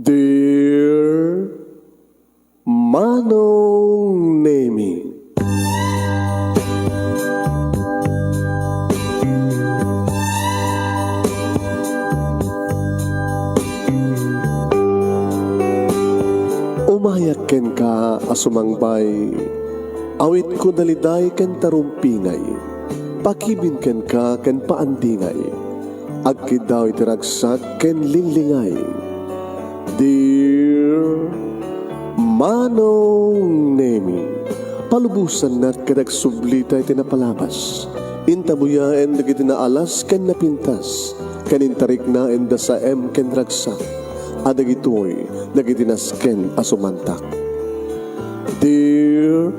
Dear Manong Nemi, umayak ken ka asumangbay, awit ko daliday ken tarumpingay, pakibin ken ka ken paandingay, agkid daw itiragsak ken linglingay. Dear Manong Nemi, palubusan nat kadag sublitay tinapalabas, intabuyaen dagiti naalas ken napintas, kanintarik na enda sa ken ragsak, adagitoy dagiti nasken asumantak. Dear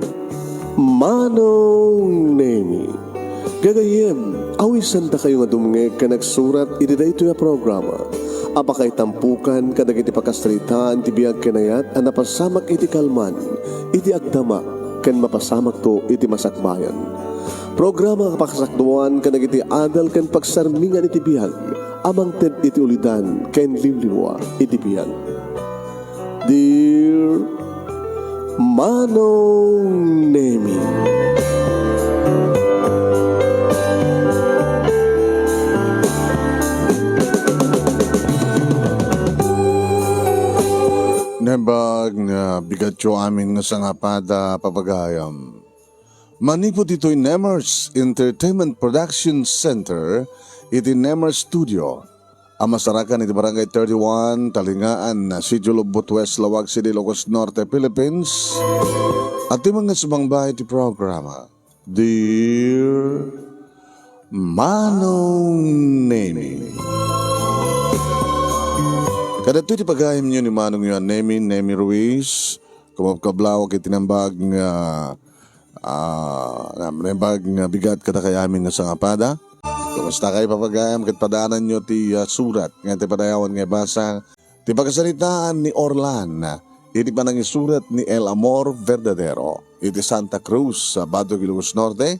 Manong Nemi, gagayem, awisan ta kayo nga dumngeg ka nagsurat iti daytoy a programa. Apakay tampukan kadagiti pakastrita ti biag kenayat a napasamak iti kalman, iti agdama ken mapasamak to iti masakbayan. Programa kapakasakduan kadagiti adal ken pagsarmingan iti biag, amang ted iti ulidan ken liwliwa iti biag. Dear Manong Nemi, Nebag nga bigatyo amin nga sangapada papagayam. Manipod ito'y Nemers Entertainment Production Center, iti Nemers Studio. Amasarakan iti Barangay 31, Talingaan, Sitio Lubot West, Lawag City, Ilocos Norte, Philippines. At yung mga sumangbay iti programa, Dear Manong Nemi. Kadto iti pagayam niyo ni Manong yun, Nemi Ruiz, kumapkablawag itinambag nga nambag nga bigat katakayamin nga sangapada. Kumusta kayo papagayam kat padaanan nyo ti surat nga ti padayawan nga basa ti pagkasalitaan ni Orlan, iti panang isurat ni El Amor Verdadero, iti Santa Cruz sa Badog, Ilocos Norte,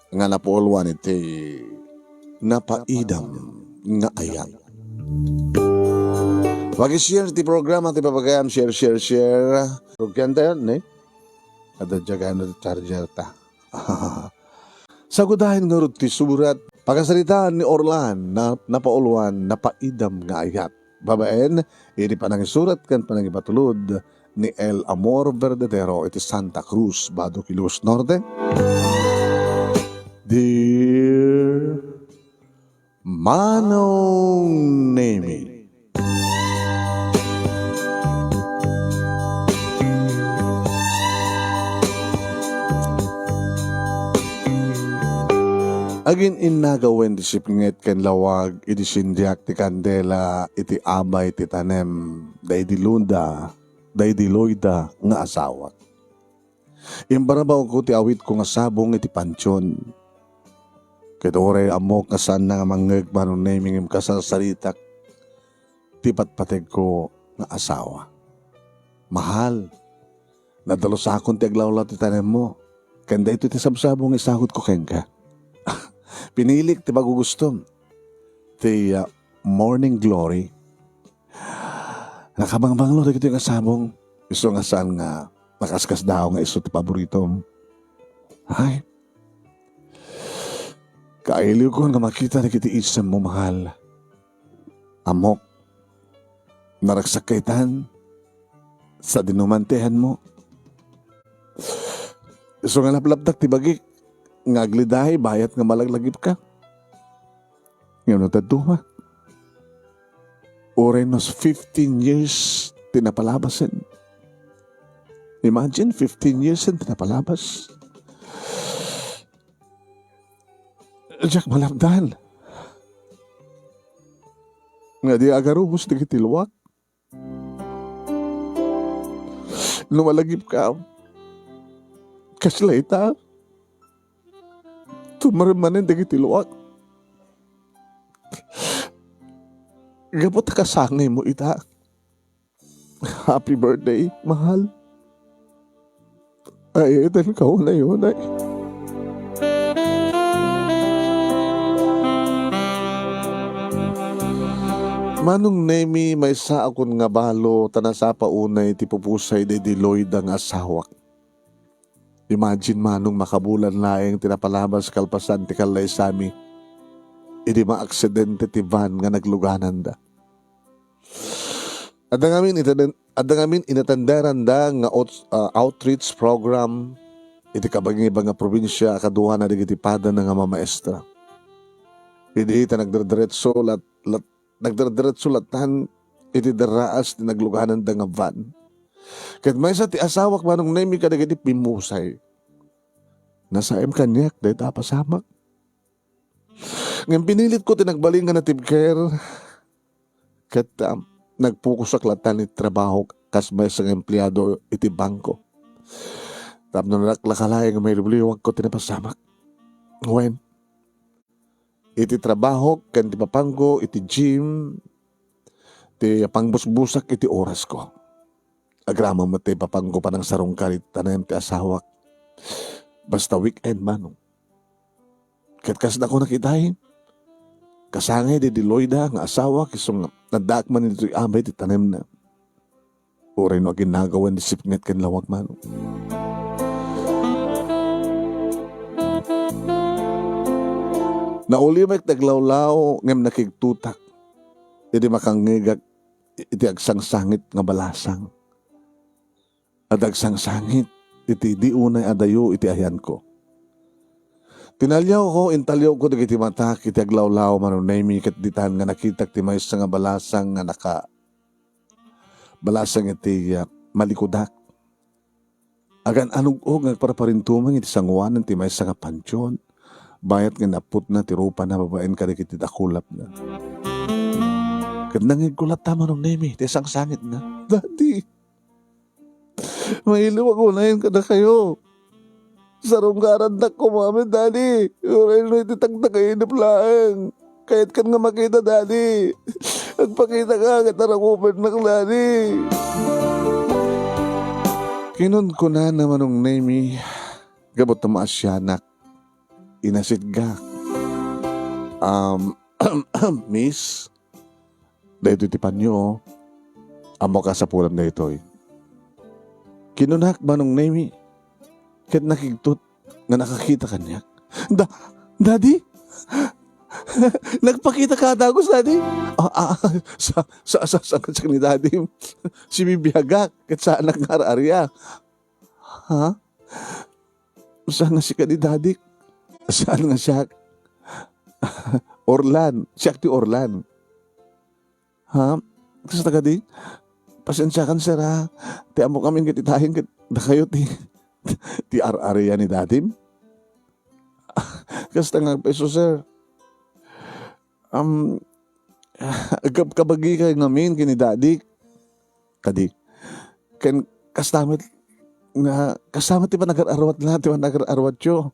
nga napuulwan iti napaidam nga ayat. Pag-share ti programa ti papagayam, share. Rugyan tayo, ne? Ada jagaan na charger ta. Sagudahin nga rin ti surat, pagkasalitaan ni Orlan na napauluan, napaidam nga ayat. Babaen, iti panang surat kan panang ipatulod ni El Amor Verdadero, iti Santa Cruz, Badog, Ilocos Norte. Dear Manong Nemi, agin innagawen di sipinget ken lawag iti sindiak ti kandela iti amay ti tanem day di lunda day di loyda nga asawa. Imbarabaw ko ti awit ko nga sabong iti pansyon. Ketore amok nga saan nga mangeg Manong Nemi ngem kasasaritak ti patpateg ko nga asawa. Mahal, nadalusakon ti aglawlaw ti tanem mo. Kanda ito ti sabsabong isahod ko ken ka. Pinilik ti magugustom ti Morning Glory. Nakabangbanglo na ito yung asabong. Iso nga saan nga nakaskas daw nga iso ti paboritom. Ay, kailiw ko nga makita na kiti isang mo mahal. Amok, naragsakaitan sa dinumantehan mo. Iso nga laplaptak ti bagik. Ngaglidahay, bayat nga malaglagip ka. Ngayon na taduha. Orenos 15 years tinapalabasin. Imagine, 15 years tinapalabas. Jack malabdan. Nga di agarubos di kitilwak. Lumalagip ka. Kaslita. Tumaramanin dagi tiluak. Gabot kasangay mo ita. Happy birthday, mahal. Ay, ito ka na yun ay. Manong Nemi may sa akon nga balo tanasa paunay ti pupusay de Lloyd ang asawak. Imagine manong makabulan laeng tinapalabas kalpasan ti kalay sami. Idi maaksidente ti van nga nagluganan da. Adang amin inatandaran da nga outreach program iti kabagi iba nga probinsya kaduha na digitipada na nga mamaestra. Idi ita nagdardiretso latan iti daraas ti nagluganan da nga van. Ket may sa ti asawak manong Nemi kadagiti pimusay. Nasaem kanyak dahi tapasamak. Ngayon pinilit ko tinagbaling nga natibker. Ket nagpukus sa klatan ni trabaho kas may isang empleyado iti bangko. Tapno naklakalay nga may lubliwag ko tinapasamak. Ngayon, iti trabaho kan ti papangko iti gym ti pangbusbusak iti oras ko. Agrama mo ti papangko pa ng sarong kalit tanayam ti asawak. Basta weekend manong. Ket na ko nakitahin. Kasangay di Lloyda nga asawa kisong nadakman nito amay ti tanem na. Uray no ginagawan di sipnet ken lawag manong. Nauli may taglawlaw ngem nakigtutak. Iti makangigag iti agsangsangit nga balasang. At agsangsangit iti di unay adayo iti ayan ko. Tinalyaw ko, intalyaw ko dagiti mata iti aglawlaw manong Nemi ket ditan nga nakitak ti maysa nga balasang nga balasang iti malikudak. Agan anug-og nagparaparintumang iti sangwanan ti maysa nga pansyon. Bayat nga naput na ti rupa na babaen kadagiti dakulap na. Ket nangig kulat ta manong Nemi ti sangsangit na. Daddy, mailiwag unayin ka na kayo. Sarong garandak ko mami, Daddy. Uray no iti tagtagayin na plaeng. Kahit kan nga makita, Daddy. Agpakita ka, katarangupan na Daddy. Kinon ko na namanong Nemi, gabot na maasyanak. Inasidga. Miss, dahito itipan nyo, amo ka sa pulam na ito'y. Kinunak manong Nemi, ket nakigtut nga nakakita kanya. Daddy? Nagpakita ka dagos, Daddy? Sa ni Daddy. Si Bibiyagak, ket sa anak nga arya. Ha? Saan nga si ka ni Daddy? Saan nga siya? Orlan. Siya ti Orlan. Ha? Kasi taga di? Pasensya kan, sir, ha? Ti amo kami kititahin na kayo ti ar-arya ni Dadim. Kasi nga peso, sir. Kabagi kayo ngamin kini Daddy. Kadi. Ken kastamit ti pa nag-arawat na, ti pa nag-arawat yo.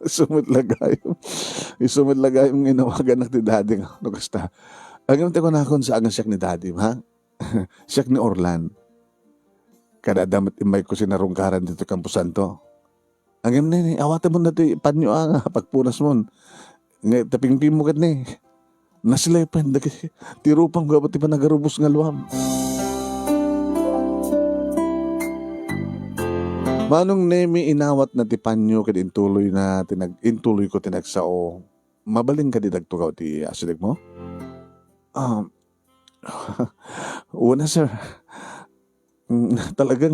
Sumit lagay yung ginawagan ng ti Daddy. No, kasta. Ang ko na akong saan siyak ni Daddy, ha? Siyak ni Orlan. Kada damat imay ko sinarungkaran dito Campo Santo. Ang ni awatan mo na ito panyo pagpunas mo. Ngay taping-pim mo kat ni. Nasilepen dagi tirupang gabot ti pa nagarubos nga luwam. Manong Nemi inawat na ti panyo ket intuloy ko tinagsao. Mabaling ka didagtugaw ti asidag mo? Una, sir. Talagang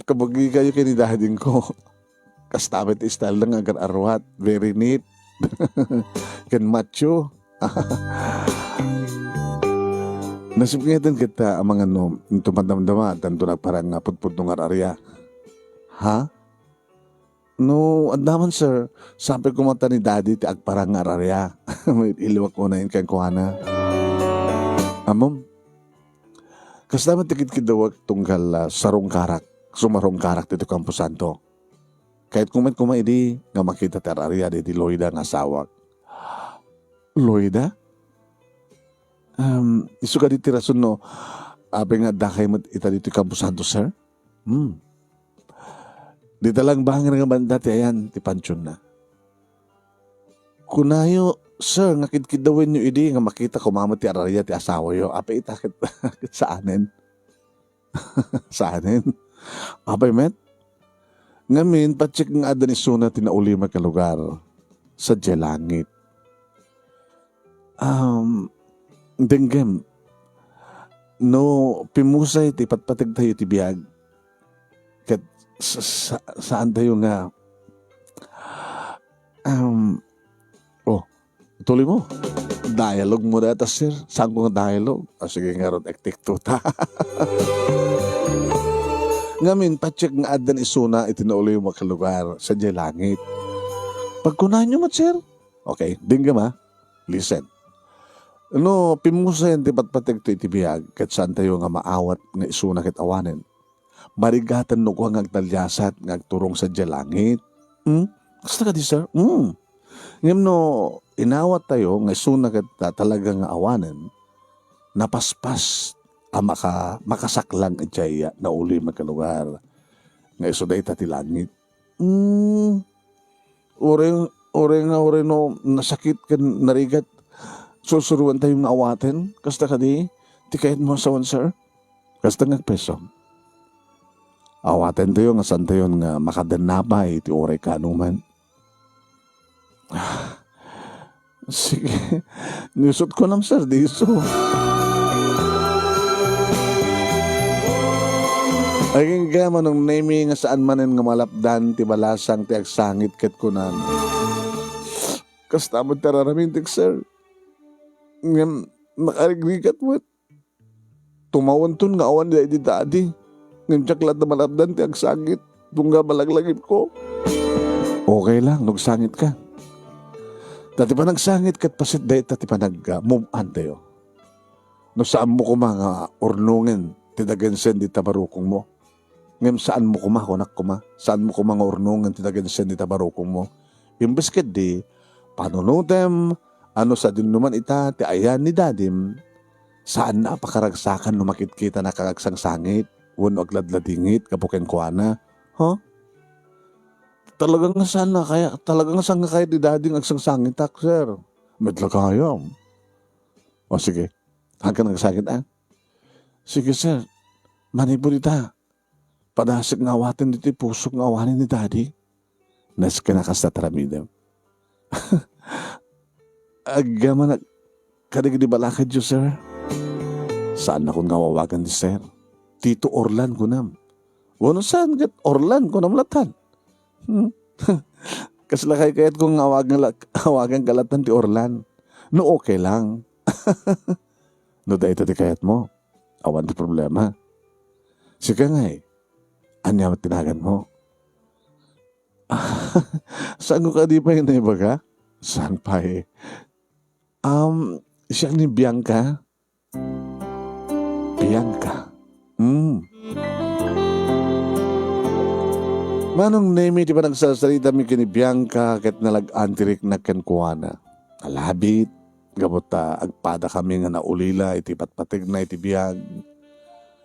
kabagi kayo kinidading ko. Kastamit style lang agar arwat. Very neat. Kan macho. Nasipingitan kita ang mga tumadamdama tanto na parang putput ng ararya. Ha? No, andaman, sir. Sabi ko mata ni Daddy ti agparang ararya. May iliwak ko na yun kayang kuhana. Amom, kasama tikit-kidawag tunggal sarong karak, sumarong karak dito Campo Santo. Kahit kumay di, nga makita terarya di Lloyda nga asawak. Lloyda? Isu ka di tirasun no, abe nga dakay mo ita dito Campo Santo, sir? Di talang bangin nga banda ti ayan, ti pansyon na. Kunayo, Sir, nga kidkidawin nyo idi nga makita ko mama ti ararya ti asawa yo. Apa itakit sa anin? Sa anin? Apay met? Ngamin, patsik nga ada ni Suna tinaulima ka lugar sa Jelangit. Denggem, no pimusay ti patpatag tayo ti biyag. Kat saan tayo nga tuloy mo. Dialogue mo data, sir. Saan ko nga dialogue? Sige nga ron, ektik tuta. Ngamin, patsik nga adan isuna itinauloy mo kalugar sa Jelangit. Pagkunahan nyo mat, sir. Okay, dinggam ha. Listen. No, pimusayan ti patpatag to itibiyag kat saan tayo nga maawat nga isuna kit awanen. Marigatan no ko nga agtalyasat nga agturong sa Jelangit. Gusto ka di, sir? Ngayon no, inawat tayo nga isuna kit talaga nga awanen, napaspas makasaklang itjaya na uli magkalugar nga isuday ti langit. Ore no, nasakit ka narigat, susuruan tayong naawaten, kasta ka di, tikayat mo sa sir, kasta nga peso. Awaten tayo nga saan tayo nga makadanapay, ti ore ka anuman. Sige, nisot ko lang sir, diso. Aging gama nung name nga saan manin nga malapdan ti balasang ti agsangit ket kunan. Kasta mo tararamin tik sir. Ngam nakarigrigat mo. Tumawan tun nga awan di dadi. Ngam tsaklat na malapdan ti agsangit. Tungga balaglagip ko. Okay lang, nagsangit ka. Dati pa nagsangit kat pasit dahi tati pa nag-move on tayo. No saan mo ko mga urnungen ti dagansen di tabarukong mo. Ngem saan mo kuma, kunak kuma? Saan mo kuma nga urnungan tinagansan di tabarukong mo? Imbes ket di, panunutem, ano sa din naman ita, ti ayan ni dadim, saan na pakaragsakan no makit-kita na kagagsang sangit, wano agladladingit, kapuken kuana, huh? Talagang nga saan na kaya, talagang nga saan nga kaya di dading agsang sangit tak, sir? Medla kayam. O sige, hanggang nagsakit Sige sir, manipod ita. Padasig nga awatin dito, pusok nga awanin ni daddy. Nas kanakas na taramidam. Agama na, kadig di balakad yun, sir. Saan akong nga wawagan di, sir? Tito Orlan ko nam. Wano saan kat Orlan ko nam latan? Kaslakay kayat kong awagan kalatan ti Orlan. No okay lang. No da ito di kayat mo. Awan di problema. Sige nga anya tinagan mo. Saan ko ka di pa yun na iba ka? Saan pa siya ni Bianca. Bianca. Manong name di ba nagsasalita mi kini Bianca ket nalag-antirik na kenkuana. Alabit. Gabota agpada kami nga naulila iti patpatig na iti biyag.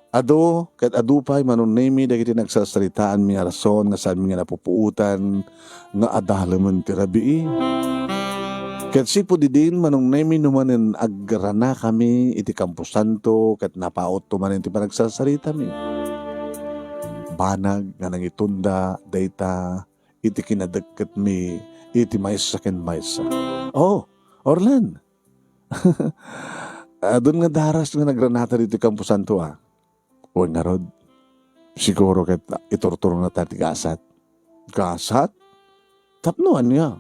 Ado, ket adupay manon nemi dagiti nagsasalitaan mi rason nga saan mi nga napupuutan nga adalaman ti rabii. Ket sipo di din manong nemi numanen aggrana kami iti Campo Santo ket napaot tumanen ti panagsasalita mi. Banag nga nangitunda dayta iti kinadagket mi iti maysa ken maysa. Oh, Orlan. Doon nga daras nga nagranata dito Campo Santo Huwag nga rod. Siguro ket iturturo na tati gasat. Gasat? Tapnoan niya.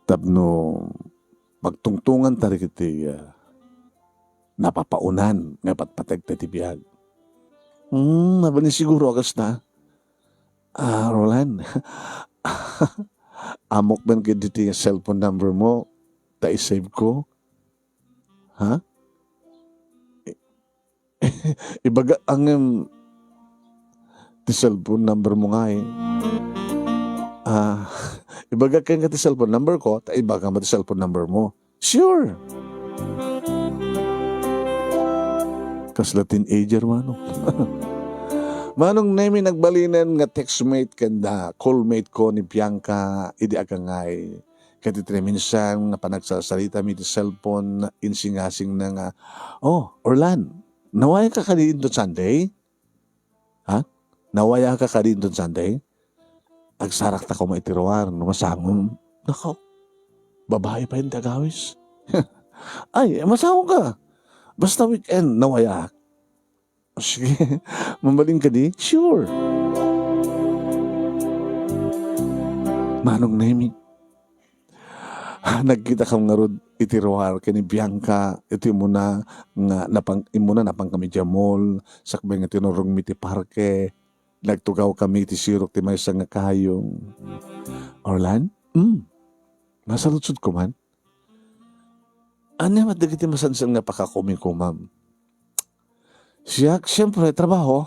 Tapno magtungtungan tari kiti napapaunan nga patpatag tati biyag. Nabani siguro agas na. Roland. Amok man kiti yung cellphone number mo. Ta-save ko. Ha? Ibaga ang ti cellphone number mo nga ibaga ka nga ti cellphone number ko, ta ibaga mo ti cellphone number mo. Sure. Kasla teenager mano. Manong nemi nagbalinan nga textmate kanda, callmate ko ni Bianca, idi agangay. Ket iti minsan nga panagsasalita mi ti cellphone insingasing na nga, "Oh, Orlan, nawaya ka kadi into Sunday?" Ha? Nawaya ka kadi into Sunday? Agsarak ta ko maitiruar, no masangom. Nako, babae pa yung tagawis. Ay, masahong ka. Basta weekend, nawaya. Sige, mamaling ka di? Sure. Manong nemi. Nagkita kang nga rod itiruar kini Bianca, ito mo na nga napang kami dya mall, sakbay nga tinurong mi ti parke, nagtugaw kami ti sirok ti may nga kayong. Orlan? Nasa lutsod ko man. Ano madagiti masansan nga pakakuming ko, ma'am? Siyempre, trabaho.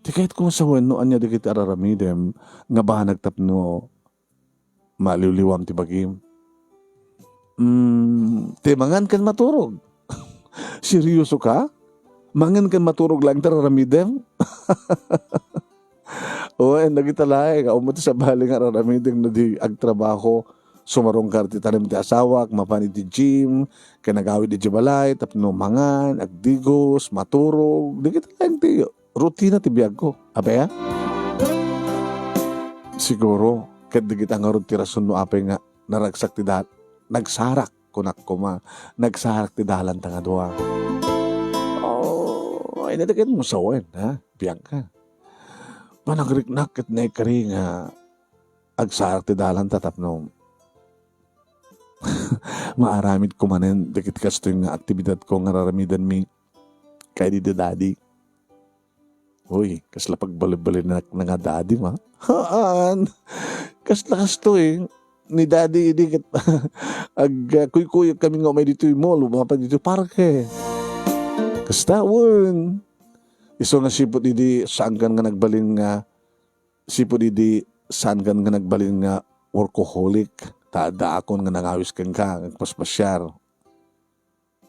Di kahit kung sa wano, anya di kita araramidem, nga ba nagtapno, maliwliwam ti bagim. Mangan kan maturog. Seryoso ka? Mangan kan maturog lang tararamidem? O, nagitalaay, umati sa baling araramidem na di agtrabaho, sumarong karti tanim ti asawak, mapanit ti gym, kanagawid ti balay, tapno mangan, agdigos, maturog, di kita lang ti rutina ti biyag ko. Ape ya? Siguro, kat di kita nga ron ti rason no apay nga naragsak ti nagsarak kunak kuma, nagsarak ti dalan tanga dua. Oh, ay nadagit mo sawen, ha? Biyag ka. Panagriknak kat na ikari nga agsarak ti dalan tatapno. Maaramid ko manen, dikit kasto yung aktibidad ko nga raramidan mi kay di daddy. Uy, kasla pagbalik-balik na nga daddy ma. Haan, kasla kasto ni daddy di kat kuy-kuy kami nga may dito yung mall, umapa dito parke. Kasta, wun. Iso nga sipot idi saan kan nga nagbalin nga sipot idi saan kan nga nagbalin nga workaholic. Tada akon nga nangawis kang ka, nagpaspasyar.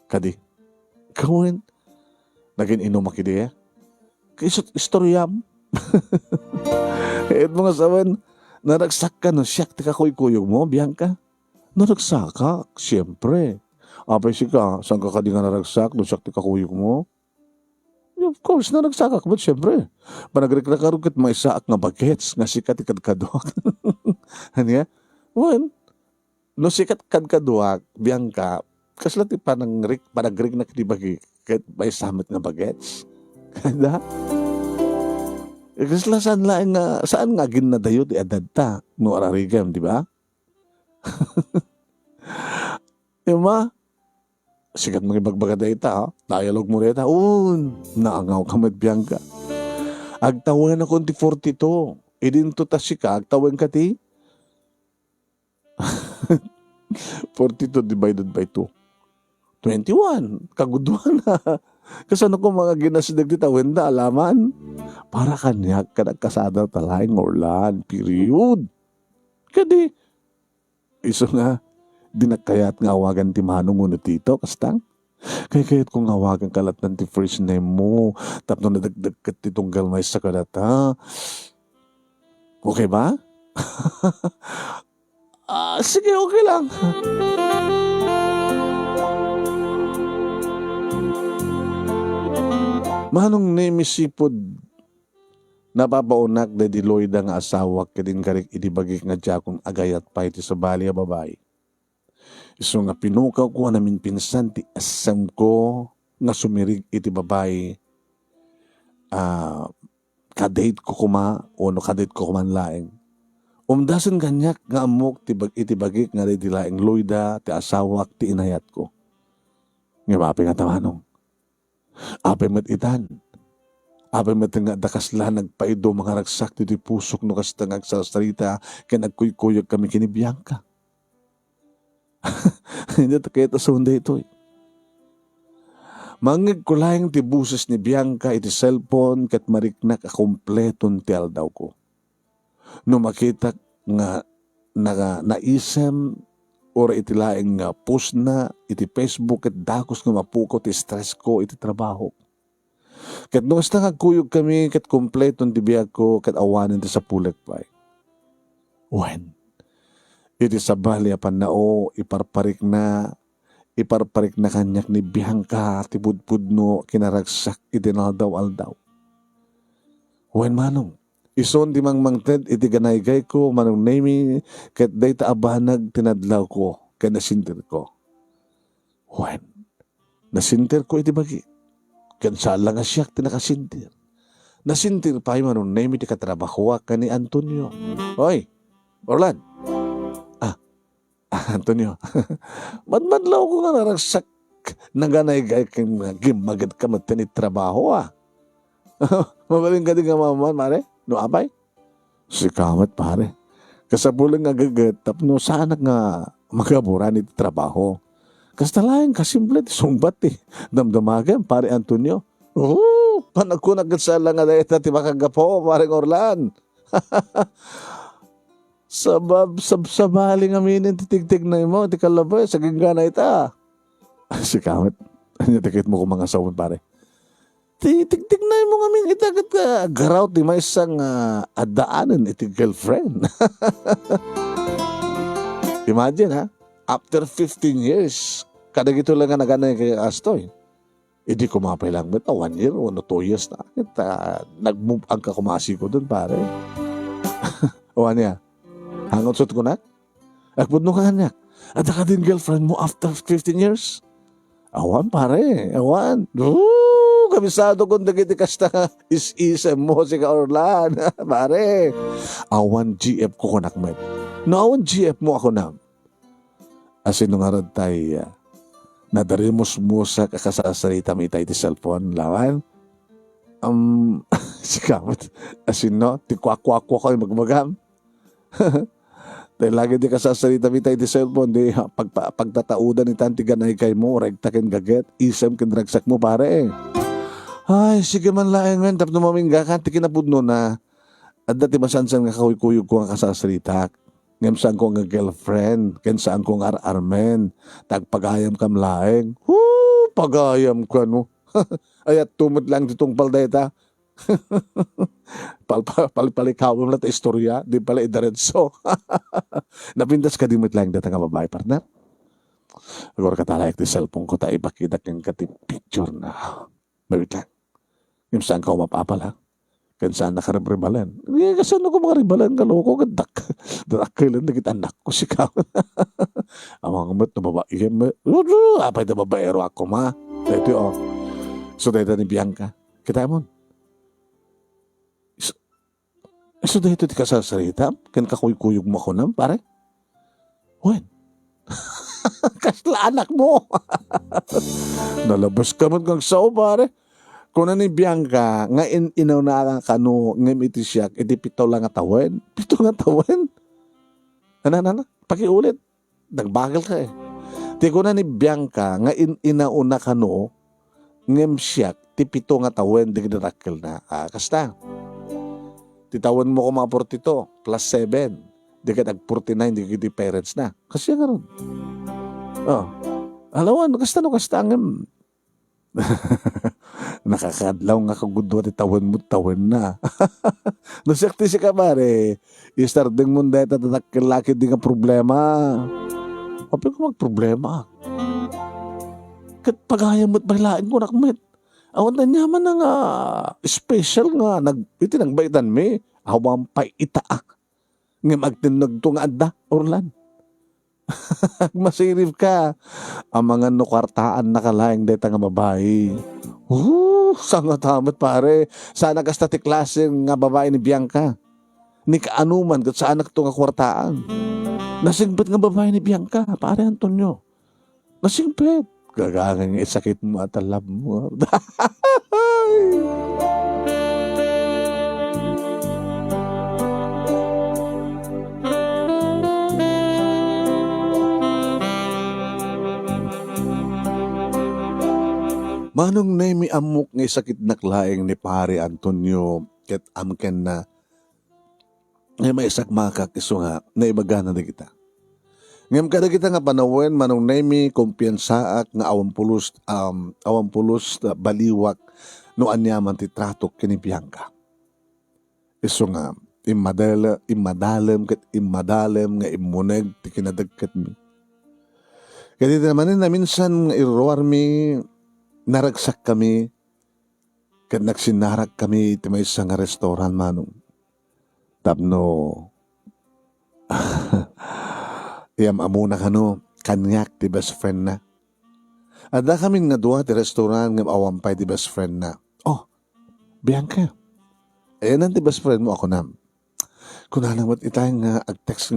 Kadi, kawin, naging inumakidi Kaisot istoryam. Kahit mga sawan, naragsak ka no, siyak tika kuy-kuyog mo, Bianca. Naragsak ka, siyempre. Apay si ka, saan ka di nga naragsak, no siyak tika kuyog mo? Of course, naragsak ka, but siyempre. Panagrekrakarong kat may saak nga bagets, nga sikat ikadkadok. Ano ya? Well, no sikat kadkaduak, Bianca, kasla ti panagrig na kitibagi, kahit may samit nga bagets. Kada? Kasla saan nga ginadayo ti edad ta, no ararigam, di ba? Ima, sikat magibagbaga ita, dialog mo rita, naangaw ka met Bianca. Agtawan ako ti 42, idinto ta sika, agtawan ka ti 42 divided by 2. 21. Kaguduan na. Kasano ko mga ginasidag dita, wenda, alaman. Para kanya ka nagkasada talaing Orlan. Period. Kadi, iso nga, dinagkayat nga awagan ti manong uno tito, kastang. Kayat kung awagan kalat ng ti first name mo, tapno nadagdag ka titong galmay sa kalata. Okay ba? Sige, okay lang. Manong nemisipod napapaunak da diloy da nga asawak kadin karik idibagik nga jakong agayat pa iti sa bali a babae. Iso nga pinukaw ko namin pinsan ti asam ko nga sumirig iti babae. Kadate ko kuma o no kadate ko kuman laeng. Umdasan ganyak nga amok iti bagik nga dilaeng loyda ti asawak ti inayat ko. Nga mapi nga tamanong. Apay mat itan. Apay mat nga dakasla nagpaido mga ragsak ti pusok no kasta ngagsasalita kaya nagkuykuyog kami kini Bianca. Hindi ta kaya tasunda ito Mangig ko lang ti buses ni Bianca iti cellphone kat mariknak a kompleton ti aldaw ko. No makita nga naisem or iti laeng nga post na iti Facebook at dakos nga mapuko ti stress ko iti trabaho. Kat no kasta nagkuyog kami kat kompleton ti biyag ko kat awanan ti sa pulek pa. When? iti sabali apan nao iparparik na kanyak ni Bianca ti budpudno kinaragsak iti naldaw-aldaw. Wen manong, ison di mangmangted iti ganaygay ko manong nami ket dayta abanag tinadlaw ko ken nasinter ko. Wen, nasinter ko iti bagi. Ken sala nga siyak tinakasinter. Nasinter pa manong nami ti katrabaho ka ni Antonio. Hoy, Orlan. Antonio, madmadlaw ko nga naragsak naganay-gay ken gimagad ka matinit trabaho Mabaling ka din nga maman, pare? No abay? Si kamat, pare. Kasabulang nga gagat, tapno sana nga magaburan iti trabaho. Kastalayan, kasimple, sumbat Damdamagan, pare Antonio. Panagkunag sa lang nga dahil ti makagapo, pare Orlan. Sabali nga minin titigtig na mo, ti kalabay, sa gingana ita. Si kamat, ano tikit mo kung mga sawon, pare? Tigtig na mo ngamin itagat ka garaw ti may isang adaanan iti girlfriend. Imagine after 15 years, kada gito lang nga naganay kay Astoy. Hindi kumapay lang ba 1 year o 2 years na. Nag-move ang kakumasi ko dun pare. O ano hangot sut ko na? Agpud no kanyak. At ka din girlfriend mo after 15 years? Awan pare, awan. Kabisado kung nagiti kasta is-isem mo si Orlan. Pare, awan GF ko kunakmet. No, awan GF mo ako na. Asin nung harad tayo, nadarimos mo sa kakasasarita mo itay ti cellphone, lawan. Si Kamot, asin no, ti kwak-kwak ko magmagam. Dahil lagi di kasasarita mo itay ti cellphone, di pagtataudan ni tanti ganay kay mo, regtakin gaget, isem kinragsak mo pare Ay, sige man laeng men, tapno mamingga ka, ti kinapudno na, at dati masansan nga kuyog ko nga kasasaritak, ngam saan ko nga girlfriend, ken saan ko nga armen, tagpagayam kam laeng, pagayam ka no, ayat tumot lang ditong paldeta, palikawin lang ta istorya, di pala idaretso, napindas ka dimit lang data nga babae partner, agor katalayak ti cellphone ko ta ipakita kang kati picture na, mabit lang. Yung saan ka mapapala? Kaya saan nakarebribalan? Kasi ano ko mga ribalan ka loko? Dadak kailan na kita anak ko si Kaw. Amang mat na babae. Apay na babaero ako ma. Dito So dito ni Bianca. Kita mo? So dito di ka sasarita? Kan kakuyog mo ko na pare? When? Kasla anak mo. Nalabas ka man kang sao pare. Kung ni Bianca, nga inaw na kano, ngam iti siyak, iti pitaw lang nga tawen. Pitaw nga tawen? Ano? Pakiulit. Nagbagal ka Di ko na ni Bianca, nga inaw na kano, ngam siyak, ti pitaw nga tawen, di kinarakil na. Kasta. Titawan mo ko mga 42, plus 7. Di ka nag-49, di ka di parents na. Kasi nga ron. Alawan, kasta ngam. Nakakadlaw nga kagudwa ti tawan mo na. Nasakti si kamare. Istarding mo dahil tatakilaki di nga problema. Papi ko magproblema. Kat pagayam mo't bailain ko nakmet. Awan na niya man nga special nga. Iti nang baitan me. Awang pa'y itaak. Nga magtinag to nga adda. Orlan. Masirif ka. Ang mga nukwartaan nakalaing deta nga babae. Sanga tamat pare. Sana kasta ti klase nga babae ni Bianca. Ni kaanuman kat saan to nga kwartaan. Nasingbet nga babae ni Bianca, pare Antonio. Nasingbet. Gagangang isakit mo at alab mo. Manong nemi amok nga sakit naklaeng ni pare Antonio ket amken na ngay maisak makak iso nga naibagana na kita. Ngem kada kita nga panawen manong nemi kumpiyansaak nga awampulos baliwak no anyaman ti trato kini Bianca. Iso nga imadalem nga imuneg ti kinadagkat mi. Kaya naman na minsan nga iruwar mi, naragsak kami, kat nagsinarag kami ti may isang restaurant manong. Tapno, iyam amuna kano, kanyak ti best friend na. Ada kaming nadua ti restaurant nga awampay ti best friend na. Oh, Bianca, ayan ang ti best friend mo ako na. Kunanang mat itay nga agtext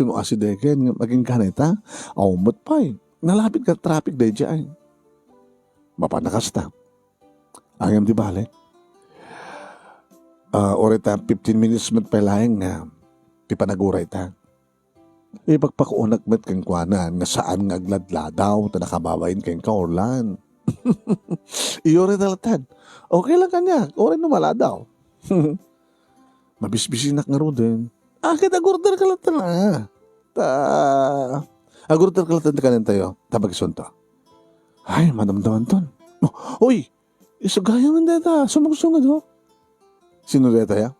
mo asidegen nga maging kanita, awamot pa'y. Nalapit ka traffic day dyan. Mapanakas ta. Ayam di bale. Orita 15 minutes mat palayang nga pipanaguray ta. Ipagpakuunak met kang kuanan nga saan nga agladladaw ta nakababain kang kaorlan. Iyore talatan. Okay lang kanya. Ore numaladaw. Mabisbisinak nga ro din. Akit agurder kalatan na. Agurder kalatan ta kanin tayo. Tabagison to. Ay, madamdaman ton. Uy, isugaya man deta. Sumugsungad ho. Sino deta ya?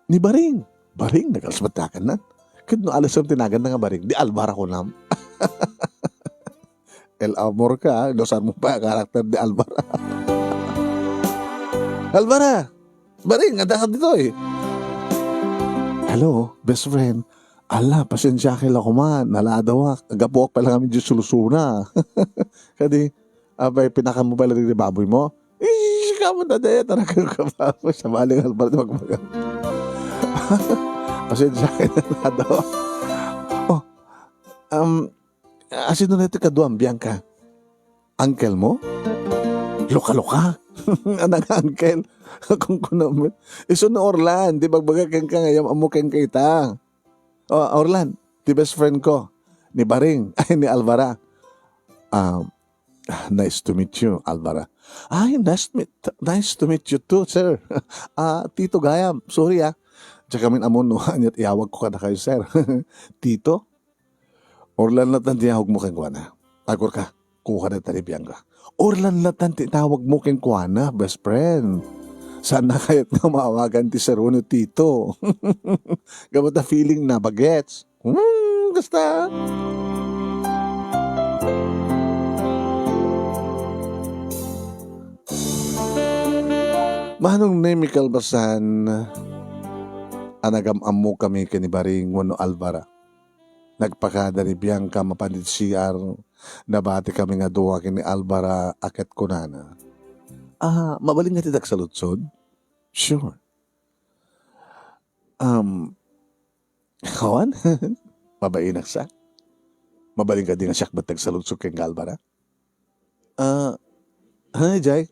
Ni Baring. Baring, nagalasbatakan na. Kit no alas ang tinagan na nga Baring. Di Alvara ko nam. El Amor ka. Dosan mo pa karakter di Alvara. Alvara! Baring, ada ka dito eh. Hello, best friend. Ala, pasensya kay ko man. Naladawak. Agapuak pala kami dyan sulusuna. Kadi, abay, pinakan mo pala rin baboy mo. Ka mo na dahil. Tara kayo ka baboy. Sa maling Alvaro na magmagang. Pasensya kay naladawak. Oh, asino na ito kaduang, Bianca? Uncle mo? Luka-luka. Anang uncle. Kung kunaman. Iso na Orlan. Di bagbaga kang ngayam amo kang kita. Oh, Orlan. Di best friend ko. Ni Baring. Ay, ni Alvara. Nice to meet you, Alvara. Ay, nice to meet you too, sir. Tito Gayam. Sorry Tsaka min amon no. Anyat iawag ko ka na kayo, sir. Tito? Orlan na tiyawag mo kang kuwana. Agor ka. Kuha na talibyan ka. Orlan na tawag mo kang kuwana, best friend. Sana kaya't nga maawagan ti Sir Uno Tito. Gamot na feeling na bagets. Basta. Manong nemikal basan, anagam-am mo kami kanibaring wano Alvara. Nagpakada ni Bianca mapanit CR, nabati kami nga duwa kini Alvara aket kunana. Mabaling nga tidak sa lutsod? Sure. Kawan? Mabainak sa? Mabaling ka din nga siyak batag sa lutsod kay Alvara? Hanay, Jay?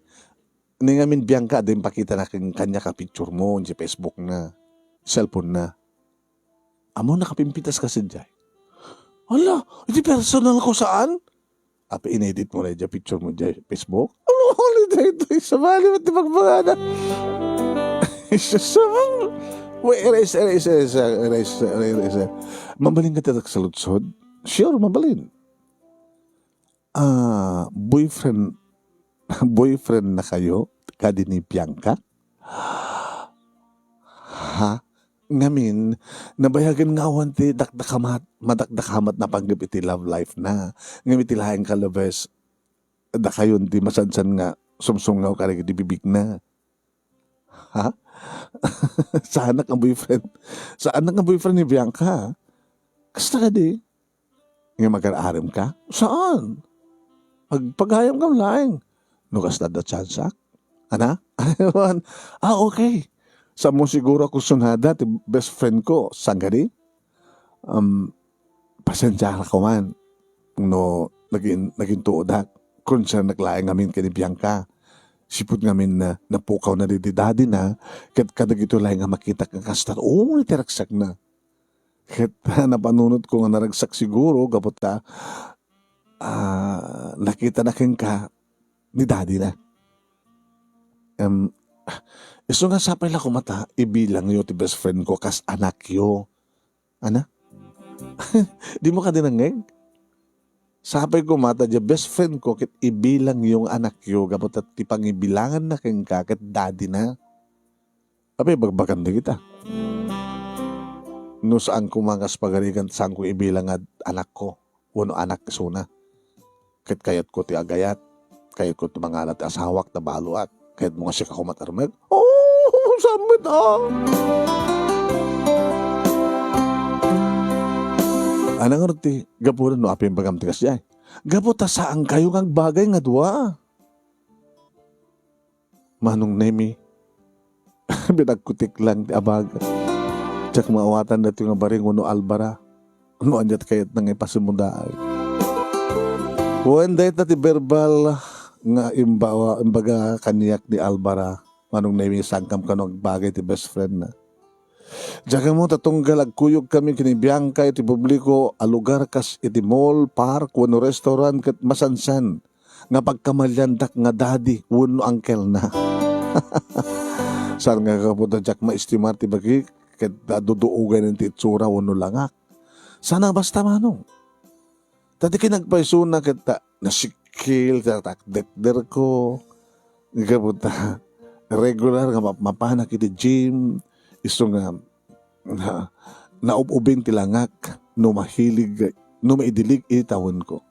Ningamin Bianca, din pakita na kanya ka picture mo sa Facebook na, cellphone na. Amo nakapimpitas kasi, Jay. Wala, hindi personal ko saan? Api inedit mo na dyan picture mo dyan Facebook? Ano holiday ito? Sabali mo iti magpagana. Wait, erase. Mabalin ka tatak sa lutsod? Sure, mabalin. Boyfriend na kayo? Kadi ni Bianca? Ha? Ngamin, nabayagan nga awan ti madakdakamat na panggap iti love life na. Ngamin ti lahing kalabes, da kayon ti masansan nga, sumsungaw ka rin di bibig na. Ha? Saan ang boyfriend? Saan ang boyfriend ni Bianca? Kasta ka di? Nga mag-aaram ka? Saan? Pagpagayam ka lang. Nukas na da tsansak? Ana? Okay. Sa mo siguro ako sunada, ti best friend ko, sanggari. Pasensya ka man. No, naging tuodak. Kung siya naglaing ngamin kay Bianca. Sipot ngamin na napukaw na dididadi na. Kadag ito lang nga makita kang kastar. Nitiraksak na. Kat napanunod ko nga naragsak siguro. Kapot nakita na kang ka ni daddy na. Iso nga sapay lang kumata, ibilang yo ti best friend ko kas anak yo. Ana? Di mo ka dinangeg? Sapay kumata, di best friend ko kit ibilang yung anak yo, kapot at ti pangibilangan na keng kakit daddy na. Abay, bagbagan na kita. no saan ko mangas pagarigan saan ko ibilang at anak ko. Wano anak suna. Kayat ko ti agayat. Kayat ko ti mangalat ti asawak na baluat. Kayat mo nga siya kakumatarmag. Oh, samit Anang arti, gapunan no apim pagamtigas jay. Gaputa saan kayo kang bagay nga dua. Manong nemi, binagkutik lang ti abaga. Tsak maawatan na ito nga baring uno albara. Ano anjat kayat nang ipasimudaay. Wenday ta ti verbal nga imbaga kaniyak ni albara. Manong nemi sangkam ka no bagay ti best friend na. Diyaga mo tatunggal agkuyog kami kini Bianca iti publiko a lugar kas iti mall, park, wano restaurant kat masansan nga pagkamalyandak nga daddy wano uncle na. Saan nga kapunta Jack maistimar ti bagi kat duduugan ng titsura wano langak. Sana basta manong. Tati kinagpaisuna kita nasikil takdekder ko kapunta regular nga mapanak iti gym iso nga naububing tilangak no mahilig no maidilig itawon ko.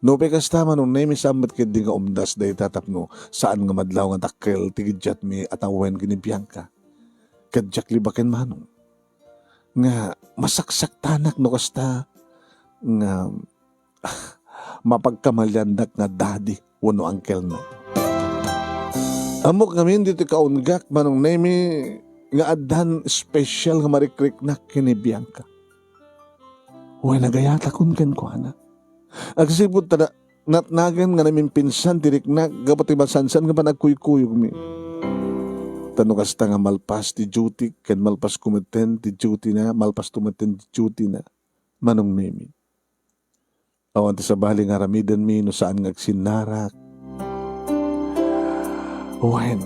No pekas tama nung name sambat kid di nga umdas day tatapno saan nga madlaw nga takkel tigidjat mi atawen kini Bianca. Kadjak libaken manong. Nga masaksak tanak no kasta nga mapagkamalyandak nga daddy wano uncle na. Amok kami dito kaungak manong name nga adhan special nga marikrik na kini Bianca. Huwag nagayata kun ken ko anak. Agsipod tada natnagan nga namin pinsan tirik na gapati masansan nga pa nagkuykuyog mi. Tano kasta nga malpas ti duty ken malpas kumeten ti duty na malpas tumeten ti duty na manong nemi. Awan ti sabali nga ramidan mi no saan nga sinarak. When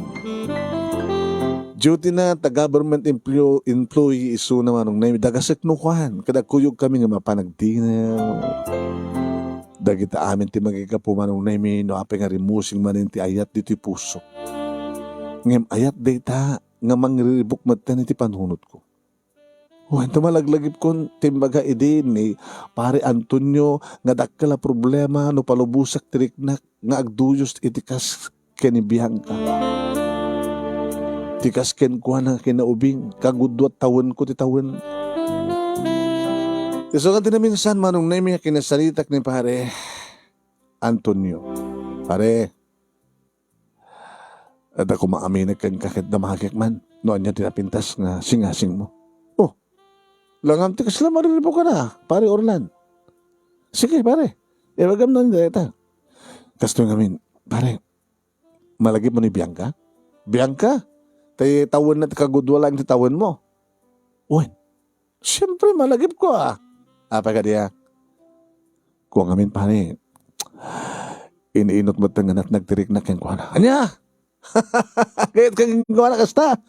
duty na ta-government employee iso naman nung name. Dagasik nukuhan. Kada kuyog kami nga mapanagdinaw. Dagita amin ti magikapo manong name. No ape nga rimusing manin ti ayat dito'y puso. Ngem ayat data nga mangriribok matan iti panunod ko. Huwag malagлагip kon timbaga idin ni pare Antonio nga dakkala problema no palubusak tiriknak nga agduyos iti kas keni Bianca. Tikas ken kuha na kinaubing, kagudwat tawon ko ti tawon. Iso ka tinaminsan manong na yung kinasalitak ni pare Antonio. Pare, at ako maaminag kang kakit na mahagik man. Noon niya tinapintas nga singasing mo. Oh, langam tikas lang mariripo ka na, pare Orlan. Sige pare, iwagam na nila ita. Kasto nga min, pare, malagip mo ni Bianca? Bianca? Tay tawon na kagudwala ang tawon mo. Uy, siyempre malagip ko Apa ka diya? Kuha ngamin pare, iniinot mo tangan at nagtirik na kang kuha na. Anya? Kayat kang kuha na kasta.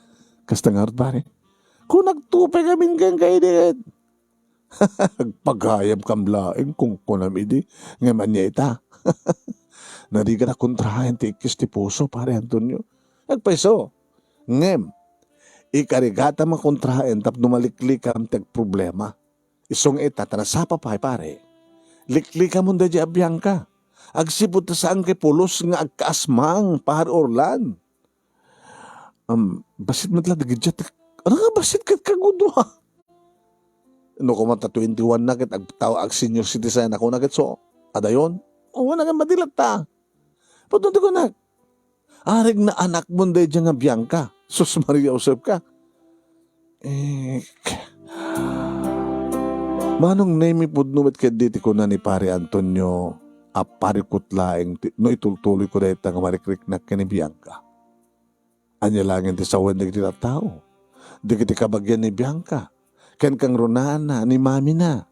Kasta nga rin pare. Kung nagtupay kamin kang kainit. Pagayam kamlaing kung kunamidi. Ngayon niya ita. Nadi ka na kontrahan ti ikis ti puso pare Antonio. Nagpaiso. Ngem, ikarigata makontrahen tap numaliklik ang tag-problema. Isong ita, tanasapa pa pare. Liklika mo da di Bianca. Agsipot na saan kay pulos nga agkaasmang pahar Orlan. Basit mo tala dagidjat. Ano nga basit kat kagudwa? No kumanta 21 na kit agtaw ag senior citizen ako na kit so. Adayon? O na nga madilat ta. Patunti ko na. Arig na anak mo da di nga Bianca. Sus Maria usap ka. Manong name pudnumit kay diti ko na ni pare Antonio aparikot laing no itultuloy ko dahil nga marikrik na kini Bianca. Anya langin ti sawan di kita tao. Di kiti kabagyan ni Bianca. Ken kang runana ni mami na.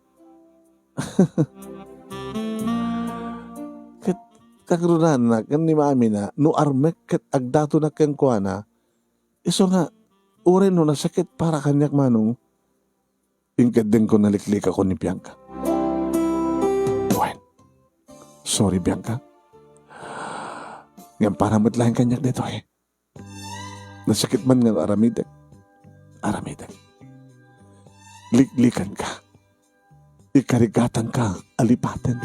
Kang runana ken ni mami na no armek ket agdato na ken kuana. Iso nga, ure no nasakit para kanyak manong, ingkad din ko naliklik ako ni Bianca. Bueno, sorry Bianca. Ngayon para matlahin kanyak dito Nasakit man nga aramidag. Liklikan ka. Ikarigatan ka, alipatan.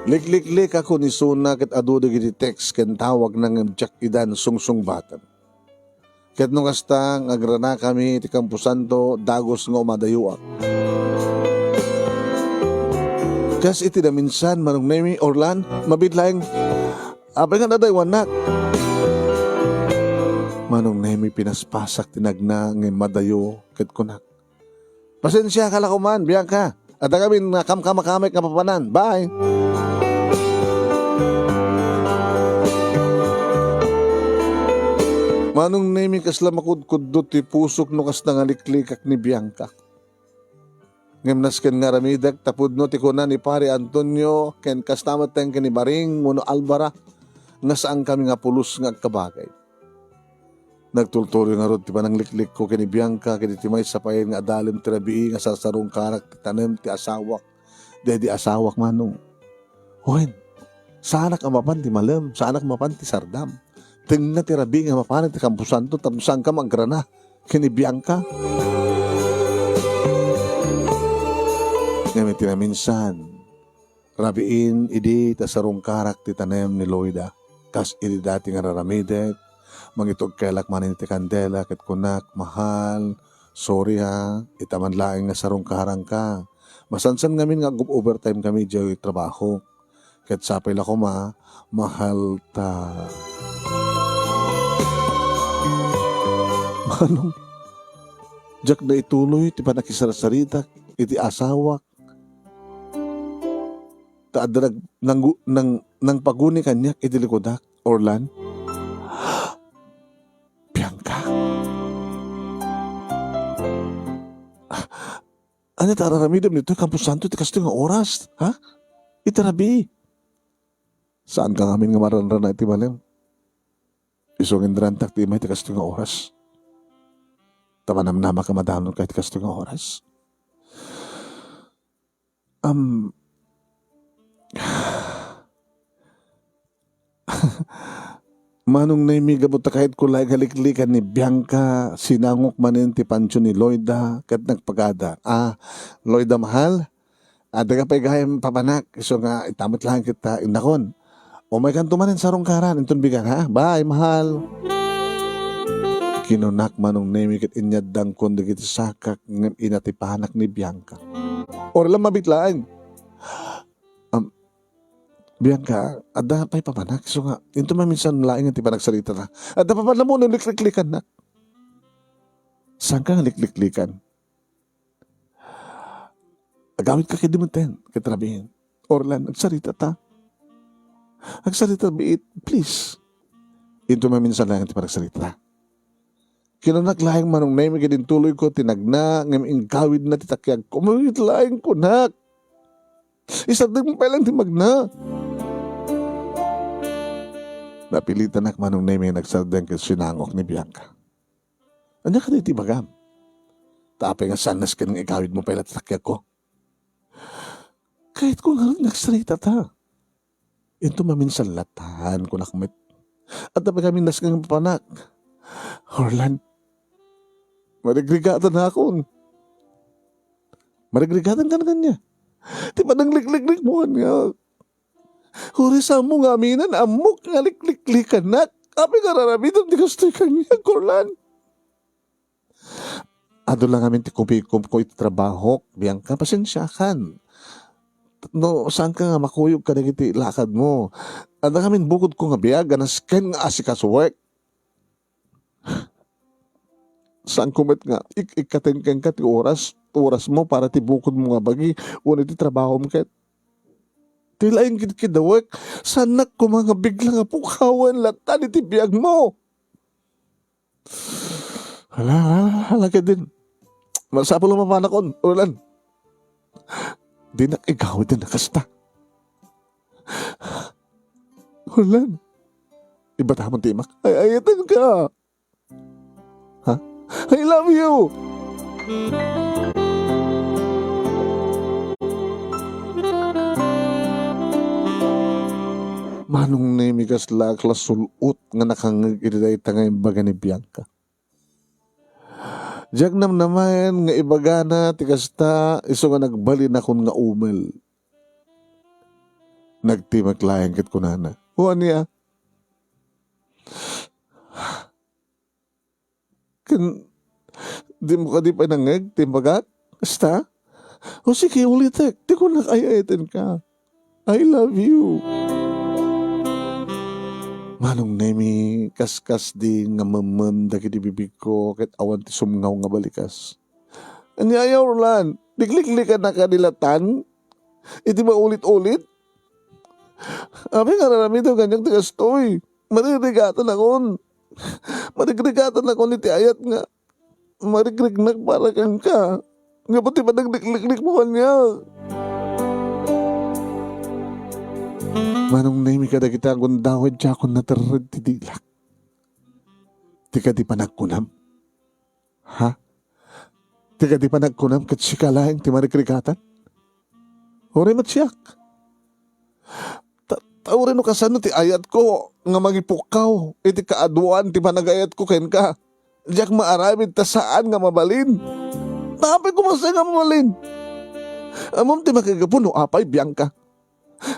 Likliklik ako ni Suna kat adudo giti text ken tawag ng Jack Idan sungsung batan. Ket nung kastang agrana kami ti Campo Santo dagos nga umadayuak. Kas iti na minsan manong nemi Orlan mabitlaeng abay nga nadaywan nak. Manong nemi pinaspasak tinagna ng madayo ket kunak. Pasensya ka lakuman, Bianca. At kami nakamkamakamay ka papanan. Bye! Manong nemi kasla makudkudot ti pusok no kas nangaliklikak ni Bianca. Ngemnas ken nga ramidak tapud no ti kunan ni Pare Antonio ken kastamat teng ken ni Baring muno Albara nga saan kami nga pulos nga agkabagay. Nagtulturo nga rod ti panangliklik ko ken ni Bianca ken ti may sapayen nga adalem ti rabii nga sasarong karak ti tanem ti asawak. Dedi asawak manong. Hoen, saanak amapan ti malem, saanak mapan ti sardam. Ting nga ti rabii nga mapan ti Campo Santo tapos saan ka maggrana ken ni Bianca. Ngayon ti na minsan, rabiin idi tasarong karak ti tanem ni Loida. Kas idi dati nga raramidek, mangitog kailak manin ti kandela, ket kunak, mahal, sorry ha, itaman laing nga sarong karang ka. Masansan ngamin nga overtime kami diyo trabaho. Ket sapay la ko mahal ta. Manong, jak na ituloy, ti panakisarasarita, iti asawak, taadrag nang paguni kanyak idilikodak Orlan. Bianca. Ano tararamidam nito Campo Santo ti kasto nga oras, ha? Itarabi. Saan ka ngamin nga maranran na iti malem? Isungin drantak ti may ti kasto nga oras. Tamanamnama ka madanon kahit kasto nga oras. Manong na imigabot kahit kulay galiklikan ni Bianca, sinangok manin ti Pancho ni Loida, kat nagpagada. Loida mahal, daga pa'y gayam papanak, so nga itamot lang kita, indakon. O may kanto manin sarong karan, intun bigan ha, bye mahal. Kinunak manong nemi kat inyadang kundi kiti sakak ng inatipanak ni Bianca. Or lang mabitlaan. Bianca, ada pa'y papanak. So nga, ito maminsan laing ang tipanagsalita na. Ada pa pala mo nung likliklikan na. Saan ka nga likliklikan? Agawit ka kidimunten, kitrabihin. Orlan, agsalita ta. Agsalita, biit, please. Ito maminsan laing ang tipanagsalita. Kinunak laing manong naimig din tuloy ko, tinagna, ngayong gawid na titakyag. Kumawit laing kunak. Isadag mo pa lang timagna. Napilitan ak manong naimig nagsardeng kay sinangok ni Bianca. Anya ka diti bagam? Tapay nga sanas ka ng ikawid mo pa lang titakyag ko. Kahit ko nga nagsarita ta. Ito maminsan latahan ko nakmit. At tapay kami nasgang papanak. Orlan, marigrigatan na ako. Marigrigatan ka na kanya. Di ba nang liklik mo niya? Hurisa mo nga aminan, amok nga liklik-likan na. Kami nga raramitan, di gusto kanya, Orlan. Ado lang amin ti kumikom ko iti trabaho, Bianca, pasensyakan. No, saan ka nga makuyog ka na iti lakad mo? Ado kami bukod ko nga biyag, ganas ken nga asikas work. Saan kumit nga, ikaten ka ti oras mo para ti bukod mo nga bagi, una ti trabaho mo ket. Tilaing kidawek, sanak ko mga bigla nga pukawan latan iti biyag mo. Hala ka din. Masapol ang mamanakon, Orlan. Di na ikaw din nakasta. Orlan, iba tamang timak. Ay, ayatan ka. Ha? I love you. Manong nemi kasla klasulot nga nakangag iti tangay baga ni Bianca. Diyak naman nga ibagana ti kasta iso nga nagbalin akon nga umel. Nagtimaklayang kit kunana. Huwag niya. Di mo ka di pa nangag, timbagat? Kasta? O sige, ulitek. Di ko nakayayatin ka. I love you. Manong nemi, kaskas di nga mamam dagiti bibig ko ket awan ti sumngaw nga balikas. Anyayaw Roland, diklik-likan na kanilatan? Iti maulit-ulit? Abi nga narami ito ganyang tigastoy. Maririgatan akon. Marigrigatan akon iti ayat nga. Marigrignak para kang ka. Nga pati ba nagdiklik-lik mo kanya? Manong nemi kada kita akong dawad siya akong natarad ti dilak. Di ka di pa nagkunam? Ha? Di ka di pa nagkunam kat si kalaeng ti marigrigatan? Ore matsiyak. Taurin no kasano ti ayat ko nga magipukaw. Iti kaaduan ti panagayat ko ken ka. Diyak maaramid ta saan nga mabalin. Tapay ko masaya nga mabalin. Amom ti makagapuno apay Bianca.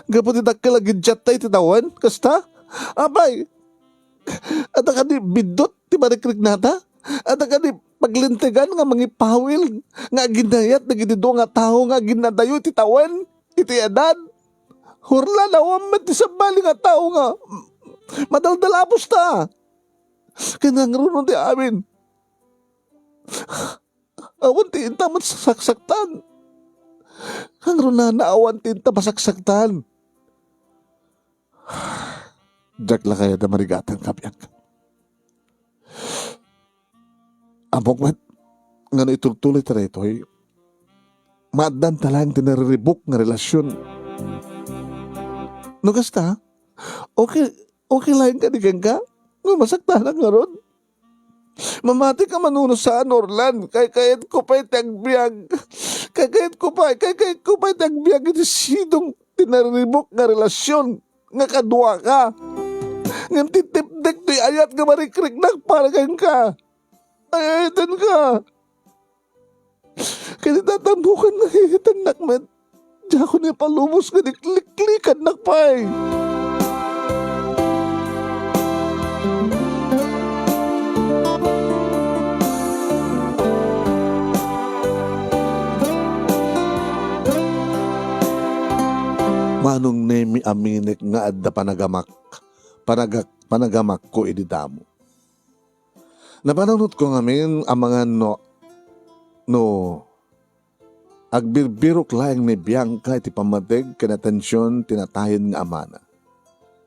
Gapo ti dakkalagid jatay ti tawan. Kasta? Apay. At ka di bidot ti marikrik nata. At ka di paglintigan nga mangipawil. Nga ginayat na ginido nga tao nga ginadayo ti tawan. Iti edad. Hurla na wamat ti sabali nga tao nga. Madaldalapos ta. Kinangrunon ti amin. Awan ti inta masaksaktan. Hangron na naawan ti inta masaksaktan. Jack la kaya na marigatan kapyak. Amok mat. Nga na itultuloy ta ito'y. Maadan talang tinaribok nga relasyon. No kasta, okay lang ka di ka? No, masaktahan nga ron. Mamati ka manuno saan, Orlan. Kayat ko pa'y tagbiag. Kayat ko pa'y tagbiag. Iti sidong tinaribok nga relasyon. Nga kadwa ka. Ngam titipdek to'y ayat nga marikrik nagparagan ka. Ayatan ka. Kaya tatambukan na hihitan nakmat. Diyan ko niya palubos ka, klik-klikan nakpay. Manong nemi aminik nga adda panagamak. Panagamak ko ididamo. Napanunod ko ngamin ang mga no agbirbirok laeng ni Bianca iti pamatig kanatensyon tinatahin nga amana.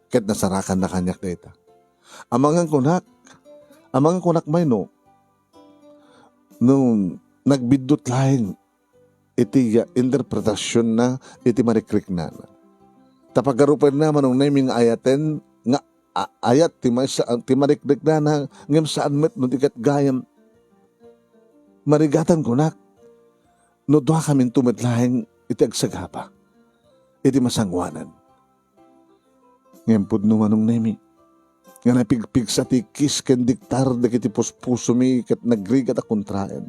Ket nasarakan na kanyak data. Amangan kunak may no nagbidot laeng iti interpretasyon na iti marikrik na. Tapagarupan na manong naming ayaten nga ayat ti marikrik na ngem saan met no tikat gayam marigatan kunak. No doha kaming tumitlaeng iti agsagapa. Iti masangwanan. Ngayon po manong nemi. Nga napigpig sa tikis ken diktar dagiti puspuso mi ket nagrigat a kontraen.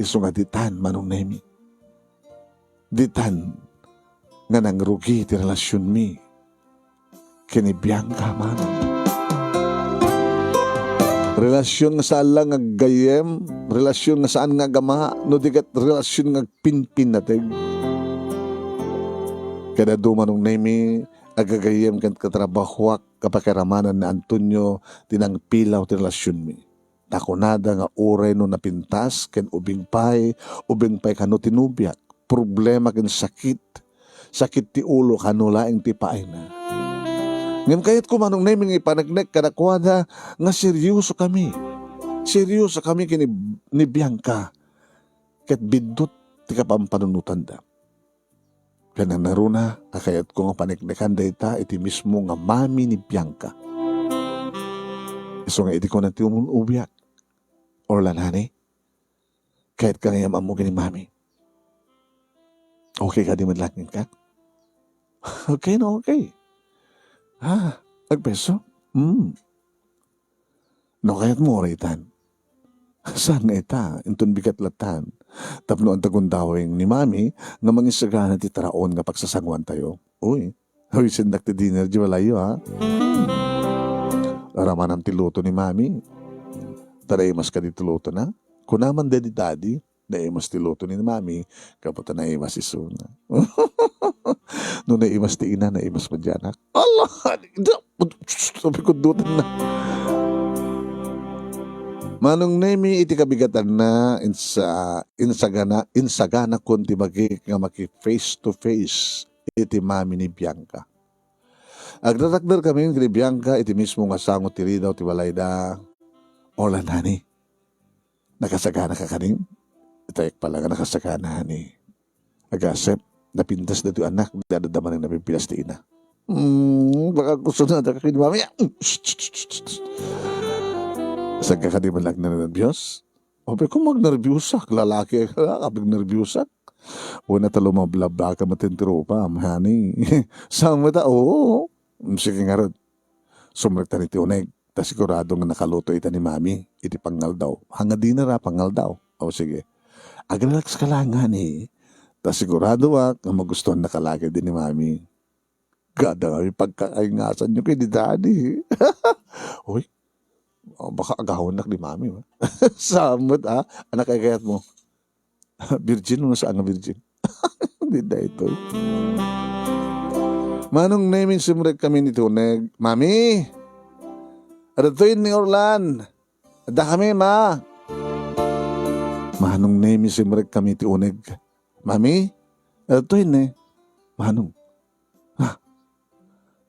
Isu nga ditan manong nemi. Ditan nga nangrugi ti relasyon mi. Kini Bianca manong. Relasyon nga saan lang aggayem, relasyon nga saan nga gama, no digat relasyon nga pinpin natin. Kada dumanong nemi, agagayem kan katrabahuak kapakiramanan na Antonio tinang pilaw ti relasyon mi. Nakunada nga uray no napintas, ken ubing pay kano tinubyak, problema ken sakit ti ulo kano laeng ti paay na. Ngam kayat ko manong naming ipanagnek kanakwada nga seryoso kami. Seryoso kami kini ni Bianca. Ket bidot ti kapampanunutan da. Kaya naruna, akayat ko nga panagnekan dayta iti mismo nga mami ni Bianca. Iso nga iti ko na ti ubiyak. Orlan honey, kahit ka ngayam mo kini mami. Okay ka di madlangin ka? Okay na okay. Ha? Agpeso? No, kaya't mo oritan. Saan nga ita? Intun bigat latan. Tapno ang tagundawing ni mami nga mangisagana ti taraon nga pagsasangwan tayo. Uy, sindak ti dinner di walayo ha. Araman ang tiluto ni mami. Taraimas ka di tiluto na. Kunaman dedi daddy, naimas tiluto ni mami, kapata naimas isuna. No naimas ti ina, naimas madyanak. Allah! Sabi ko dutan na. Manong nemi iti kabigatan na insagana kunti magi nga maki face to face iti mami ni Bianca. Agdatakder kami ni Bianca iti mismo nga sangot ti ridaw ti walay da. Ola nani. Nakasagana ka kanin? Itayak pala nga nakasagana ni. Agasep, napintas na ito anak, dadadaman ang napipilas ti ina. Baka gusto na kakin mami. Saan ka di malag na nervyos? O, pero kung mag-nervyusak, lalaki ka, kapag nervyusak. O, natalo mablabla ka matintiro pa, mahani. Saan mo ta? Oo. Sige nga rin. Sumrekta ni Tioneg. Ta sigurado nga nakaluto ita ni mami. Iti pangal daw. Hanga di na ra, pangal daw. O, sige. Agrelax ka lang nga ni. Ta sigurado nga magustuhan nakalagay din ni mami. Gada kami pagkakaingasan nyo kay di daddy. Uy. Oh, baka agahonak ni mami. Samot anak ay kayat mo. Virgin mo saan nga virgin? Hindi na ito. Manong naming simrek kami ni Tuneg. Mami! Adatoin ni Orlan. Ada kami ma. Manong naming simrek kami ti Uneg. Mami? Adatoin eh. Manong?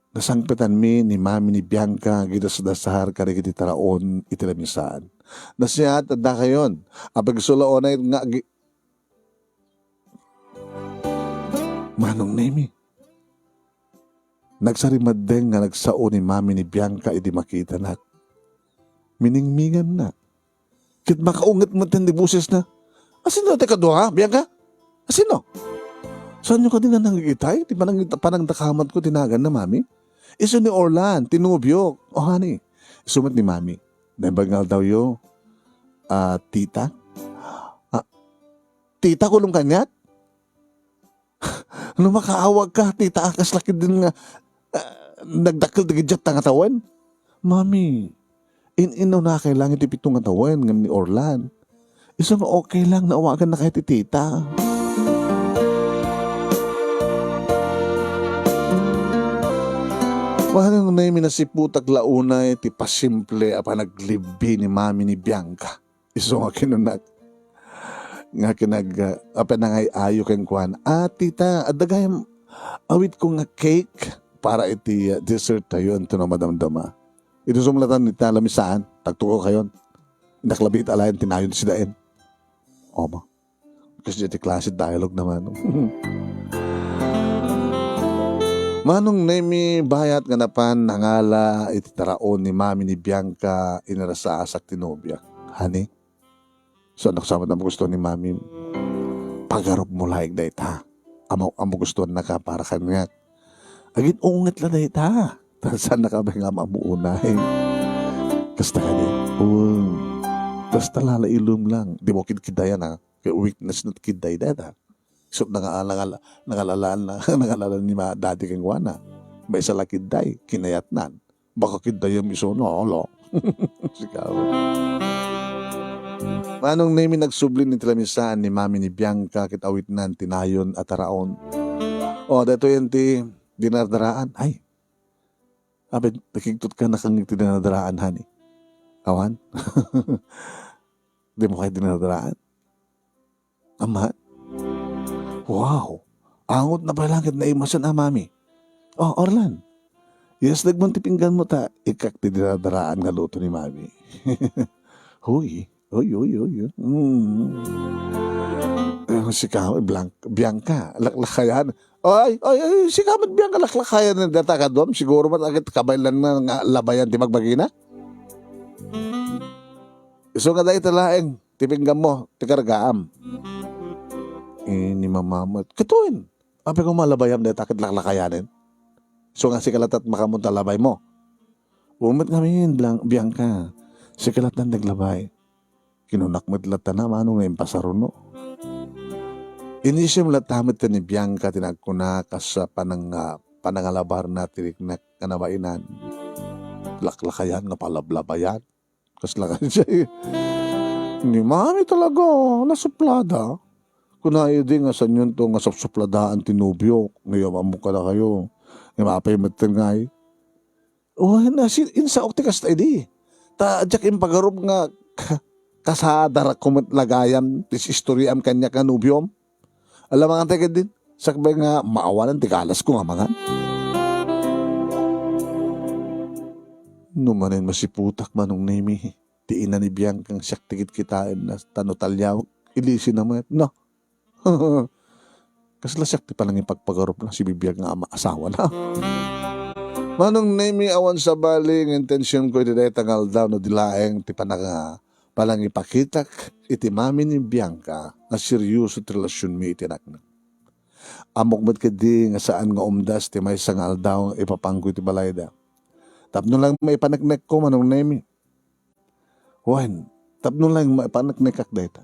Nasangpetan mi ni mami ni Bianca gita sa dasahar kare kiti taraon itilamisaan. Nasiyat adda kayon. Apag sulaonay nga Manong nemi. Nagsarimadeng nga nagsao ni mami ni Bianca iti makita na. Miningmingan na. Kit makaungat mo di buses na. Asino te kadwa Bianca? Asino? Saan nyo ka din na nangigitay? Di panang takamat ko tinagan na mami? Iso ni Orlan, tinubyo. O honey, sumat ni mami. Nabagal daw yo, tita? Tita kulong kanyat? Ano makaawag ka, tita? Akas laki din nga, nagdakil digidjat ang atawan? Mami, inaw na kailangan itipitong atawan ng ni Orlan. Iso nga okay lang na awagan na kahit tita. Parang na yung minasiputak launay, ti pasimple apa naglibi ni mami ni Bianca. Iso nga kinunak. Nga apa na ngay ayo keng kwan. Tita, adagay awit ko nga cake para iti dessert tayo. Ito na madamdama. Ito sumulatan ni talamisaan. Tagtuko kayon. Naklabit alayan, tinayon si daen. Oma. Kasi iti klase dialogue naman. Manong nemi bayat nga napan nangala iti taraon ni mami ni Bianca inarasa asak tinobya. Hani? So nagsama na gusto ni mami. Pagarop mo laig da ita. Amo gusto na ka para kanya. Agit unget la da ita. Saan na ka ba nga mamuunay? Kasta ka niya. Basta lala ilum lang. Di mo kidkidayan ha. Kaya weakness not kiday dada. So nangalalaan ni dati kang wana. May isa lakid day, kinayatnan. Baka kiday yung iso no, alo. Sikaw. Manong nami nagsublin ni tilamisaan ni mami ni Bianca kitawit nan tinayon at araon. O, dato yan ti dinardaraan. Ay, abed, nakiktot ka na kang dinardaraan, hani. Awan? Di mo kayo dinardaraan? Ama? Wow! Angot na palangit na imasan mami. Oh, Orlan. Yes, nagmantipinggan mo ta. Ikak ti dinadaraan nga luto ni mami. Huy. Si Kamat Bianca. Laklakayan. Ay, si Kamat Bianca laklakayan na data ka doon. Siguro man agad kabaylan na nga labayan ti magbagina. So nga dahil talaeng tipinggan mo, tikargaam. Ni mamamat. Katuin. Ape kong malabayam dahil takit laklakayanin. So nga si Kalat at makamunta labay mo. Umit ngamin lang, Bianca. Si Kalat na naglabay. Kinunakmat lata na manong ngayon pasaruno. Inisim latamit ka ni Bianca tinagkuna kas panangalabar na tirik na kanabainan. Laklakayan nga palablabayan. Kas lakan siya eh. Ni mami talaga, nasuplada. Kunayo din nga sa inyo to nga supladaan tinubyo. Ngayon mamuka na kayo. Ngayon mapay matin nga eh. Oh, insa oktikas tayo di. Ta, jak impagarob nga kasadara kumot lagayan tis istoryam kanya kanubyom. Alam mga tayo din, sakbay nga maawalan tigalas ko nga mga. Numanin masiputak manong nemi, tiin na ni Bianca siyak tigit kitain na tanutalyaw, ilisin naman. No. Kasla siyak ti palang ipagpagarup na si Bibiyag nga asawa na. Manong nemi awan sa baling, intensyon ko iti day tangal daw no dilaeng ti pananga palang ipakitak iti mami ni Bianca na seryoso ti relasyon mi iti nakna. Amok mat kadi nga saan nga umdas ti may sangal daw ipapangko iti balayda. Tapno lang maipanaknek ko manong nemi. Wan, tapno lang maipanaknek ak dayta.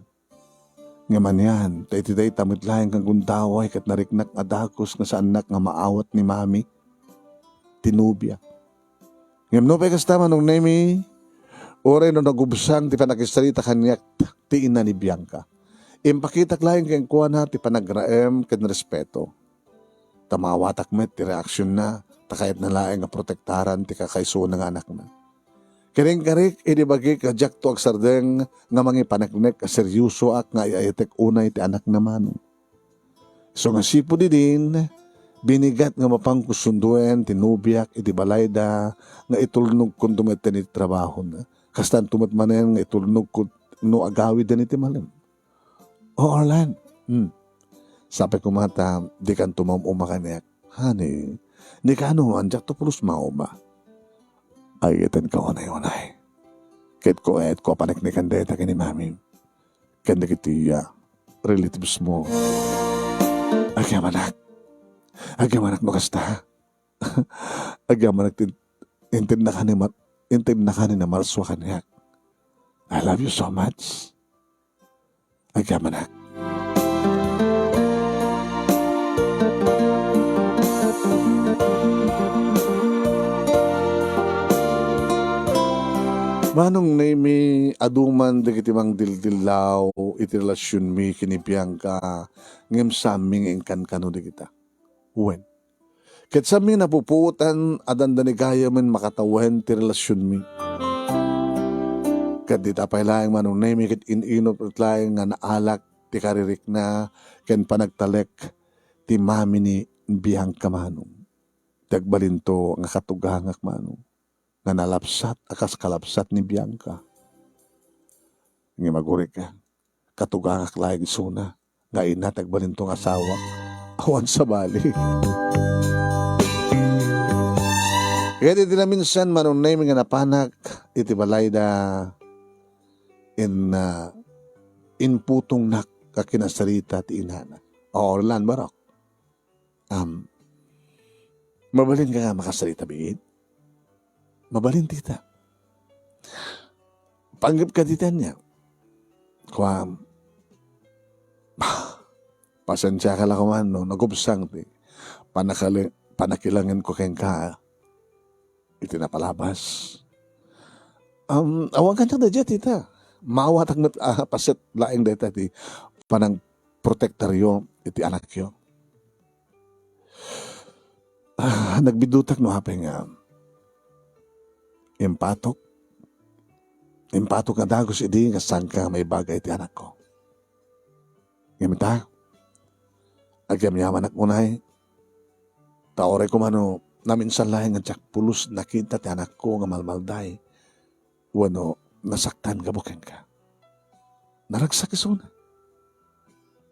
Nga man yan, ta iti day tamit laeng kang gundaway kat nariknak adakos nga sa anak nga maawat ni mami. Tinubya. Ngam no pekas tama nung nemi, oray no nagubsang ti panakisarita kanyak ti ina ni Bianca. Impakitak laing keng kuha na ti panagraem ken respeto. Tamawatak met ti reaksyon na, takayat na laing nga protektaran ti kakaiso ng anak na. Karing-karik, idibagi ka jak to agsardeng nga mangi panaknek ka seryoso ak nga iayatek unay ti anak naman. So nga sipo di din, binigat nga mapangkusunduen, tinubyak, iti balayda, nga itulnog kung tumatan iti trabaho na. Kastan tumatmanen nga itulnog kung no agawid din iti malim. O Orlan, sabi ko mata, di kan tumamumakanek. Honey, di ka ano, anjak to pulus mauma. Ay, itan ka onay-onay. Kahit ko panaknikan deta kini mami. Kanda kitiya, relatives mo. Agyamanak no kasta. Agyamanak intend na kanin na marswa kanya. I love you so much. Agyamanak. Manong nemi aduman dagiti mang dildilaw iti relasyon mi kini Bianca ngem saming engkan kano digita. Wen. Ket sami napuputan adan danigaya men makatawen ti relasyon mi. Ket di tapay laeng manong nemi ket inino ket laeng nga naalak ti karirik na ken panagtalek ti mami ni Bianca manong. Dagbalinto nga katugangak manong. Nga nalapsat, akas kalapsat ni Bianca. Nga maguri ka, katugangak laing suna, nga inatag ba nitong asawa, awan sa bali. Kaya di na minsan manong name nga napanak, iti balayda, in putong nak, kakinasarita ti inana. O Orlan Barok, mabalin ka nga makasarita biin? Mabalin tita. Panggap ka tita niya. Kuwam. Pasensya ka lang kuman, no? Nagubsang ti. Panakilangin ko keng ka. Iti napalabas. Awang kanyang na dyan, tita. Mawatag na paset laing deta ti. Panang protektaryo iti anak yo. Nagbidutak no hapeng nga. Impatok nga dagos idi nga sangka may bagay ti anak ko. Ngimita, agyam niya anak mo na taore ko mano, naminsan lahi nga tsak pulos nakita ti anak ko nga malmalday. Wano, nasaktan ka buken ka. Naragsak iso na.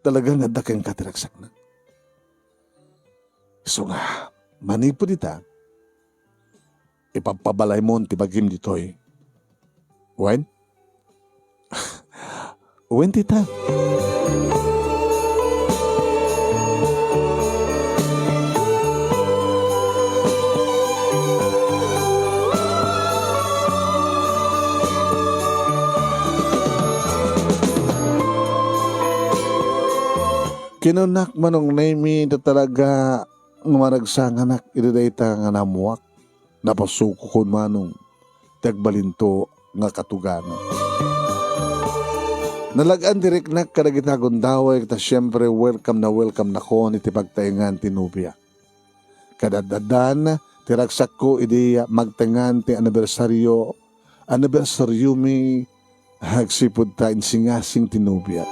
Talagang nadakeng ka tiragsak na. So nga, manipo dita, ipapabalay mo ti bagim ditoy. Wen? Wen tita? Kinunak manong name na talaga maragsanganak idadayta nga namuwak. Napasuko ko manong tagbalinto nga katuganan. Nalagaan direk na karagitagon daway ta siyempre welcome na ko ni tipagtaingan tinubya. Kadadadan tiragsak ko ideya magtangan ti anibersaryo mi hagsipod ta insingasing tinubya.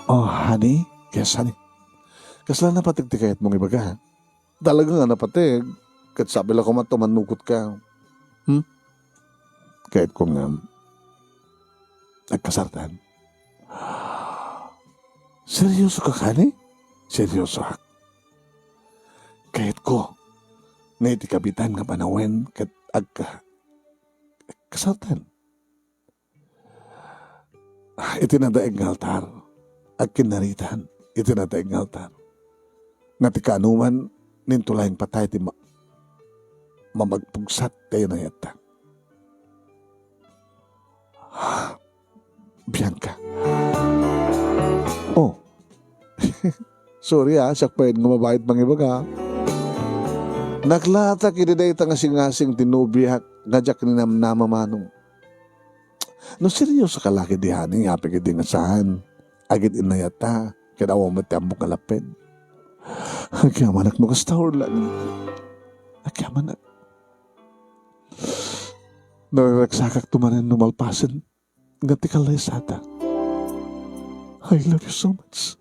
Oh, honey, yes honey. Kasla napatig ti kayat mong ibaga. Talaga nga napatig. Kat sabi lang ko manukot ka. Kahit ko nga nagkasartan. Seryoso ka, honey? Seryoso ha? Kahit ko na iti kapitan nga panawen kat agka kasartan. Iti nadaig nga altar. Ag kinaritan. Iti nadaig nga altar. Nga ti kaanuman nintulayang patay ti mamagpugsat tayo na yata. Bianca. Oh. Sorry siya pwede nga mabait mga ibaga. Naklatak ididayta nga singasing tinubiyak nga jak ni namamamanong. No seryoso ka laki di haning apik di nga saan. Agit inayata. Kaya awa matiyambok kalapin. Agyaman no kastahorlan. Agyaman naragsakak tumanan numalpasan. Ngati kalay sata. I love you so much.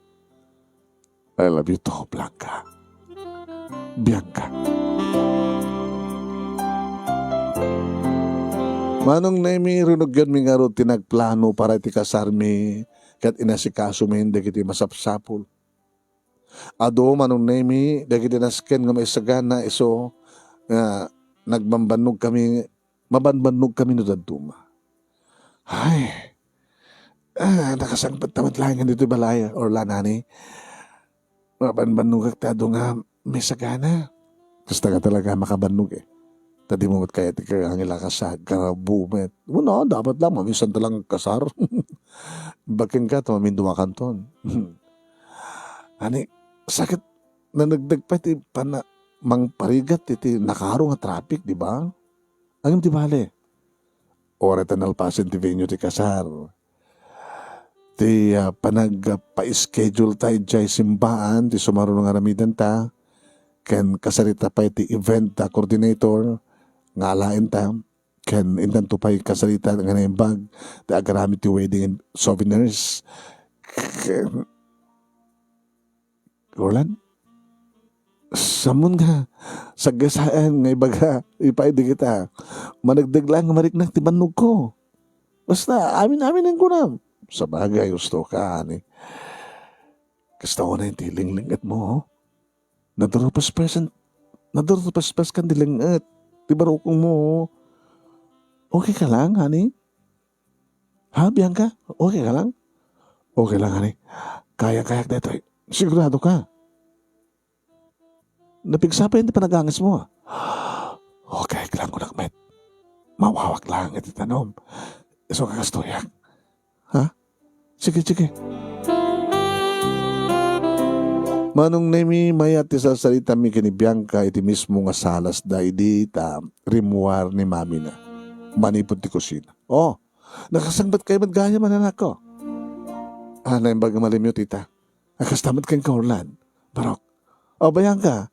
I love you too, Bianca. Manong na mi runugyan mi nga ro tinagplano para iti kasarmi kat inasikaso mi hindi kiti masapsapul. Ado manong na mi dagiti nasken nga may sagana iso nga nagmambanog kami mabanbanog kami no daduma. Ay, nakasangpat tamat lang dito balaya or lanani. Mabanbanog kag tado nga may sagana. Basta ka talaga makabanog Tadi mo kaya ti kangila kasag karabumet. Wala, dapat lang mamisan talang kasar. Baking ka, maminduma kanton. Ani, sakit na nagdagpat mang parigat iti nakaro nga traffic, di ba? Ang ti bale. Ora tanalpasin ti venue ti kasar. Ti pa-schedule tayo dyan simbaan, ti sumarunong nga ramidan ta. Ken kasarita pa iti event coordinator, nga alain ta. Ken indan to pa kasarita nga na bag, ti agarami ti wedding and souvenirs. Orlan? Samun nga, sagasaan nga ibaga, ipaidi kita. Managdag lang mariknak ti banog ko. Basta, amin ang kunam. Sa bagay, gusto ka, ani. Kasta ko na yung tilinglingat mo, Nadurupas-pas kan dilingat. Di barukong mo, Okay ka lang, honey? Ha, Bianca? Okay ka lang? Okay lang, honey. Kaya-kaya dito. Sigurado ka. Napigsa pa yung panagangis mo. Okay lang ko nakmet. Mawawak lang iti tanom. So kakastoyak. Ha? Sige. Manong nemi mayat sa salita mi kini Bianca iti mismo nga salas da idi ta rimuar ni mami na. Manipod ti kusina. Oh, nakasangbat kayo madgaya man anak ko. Na yung baga malimyo tita. Nakastamat kang kaurlan. Barok. Oh, Bianca.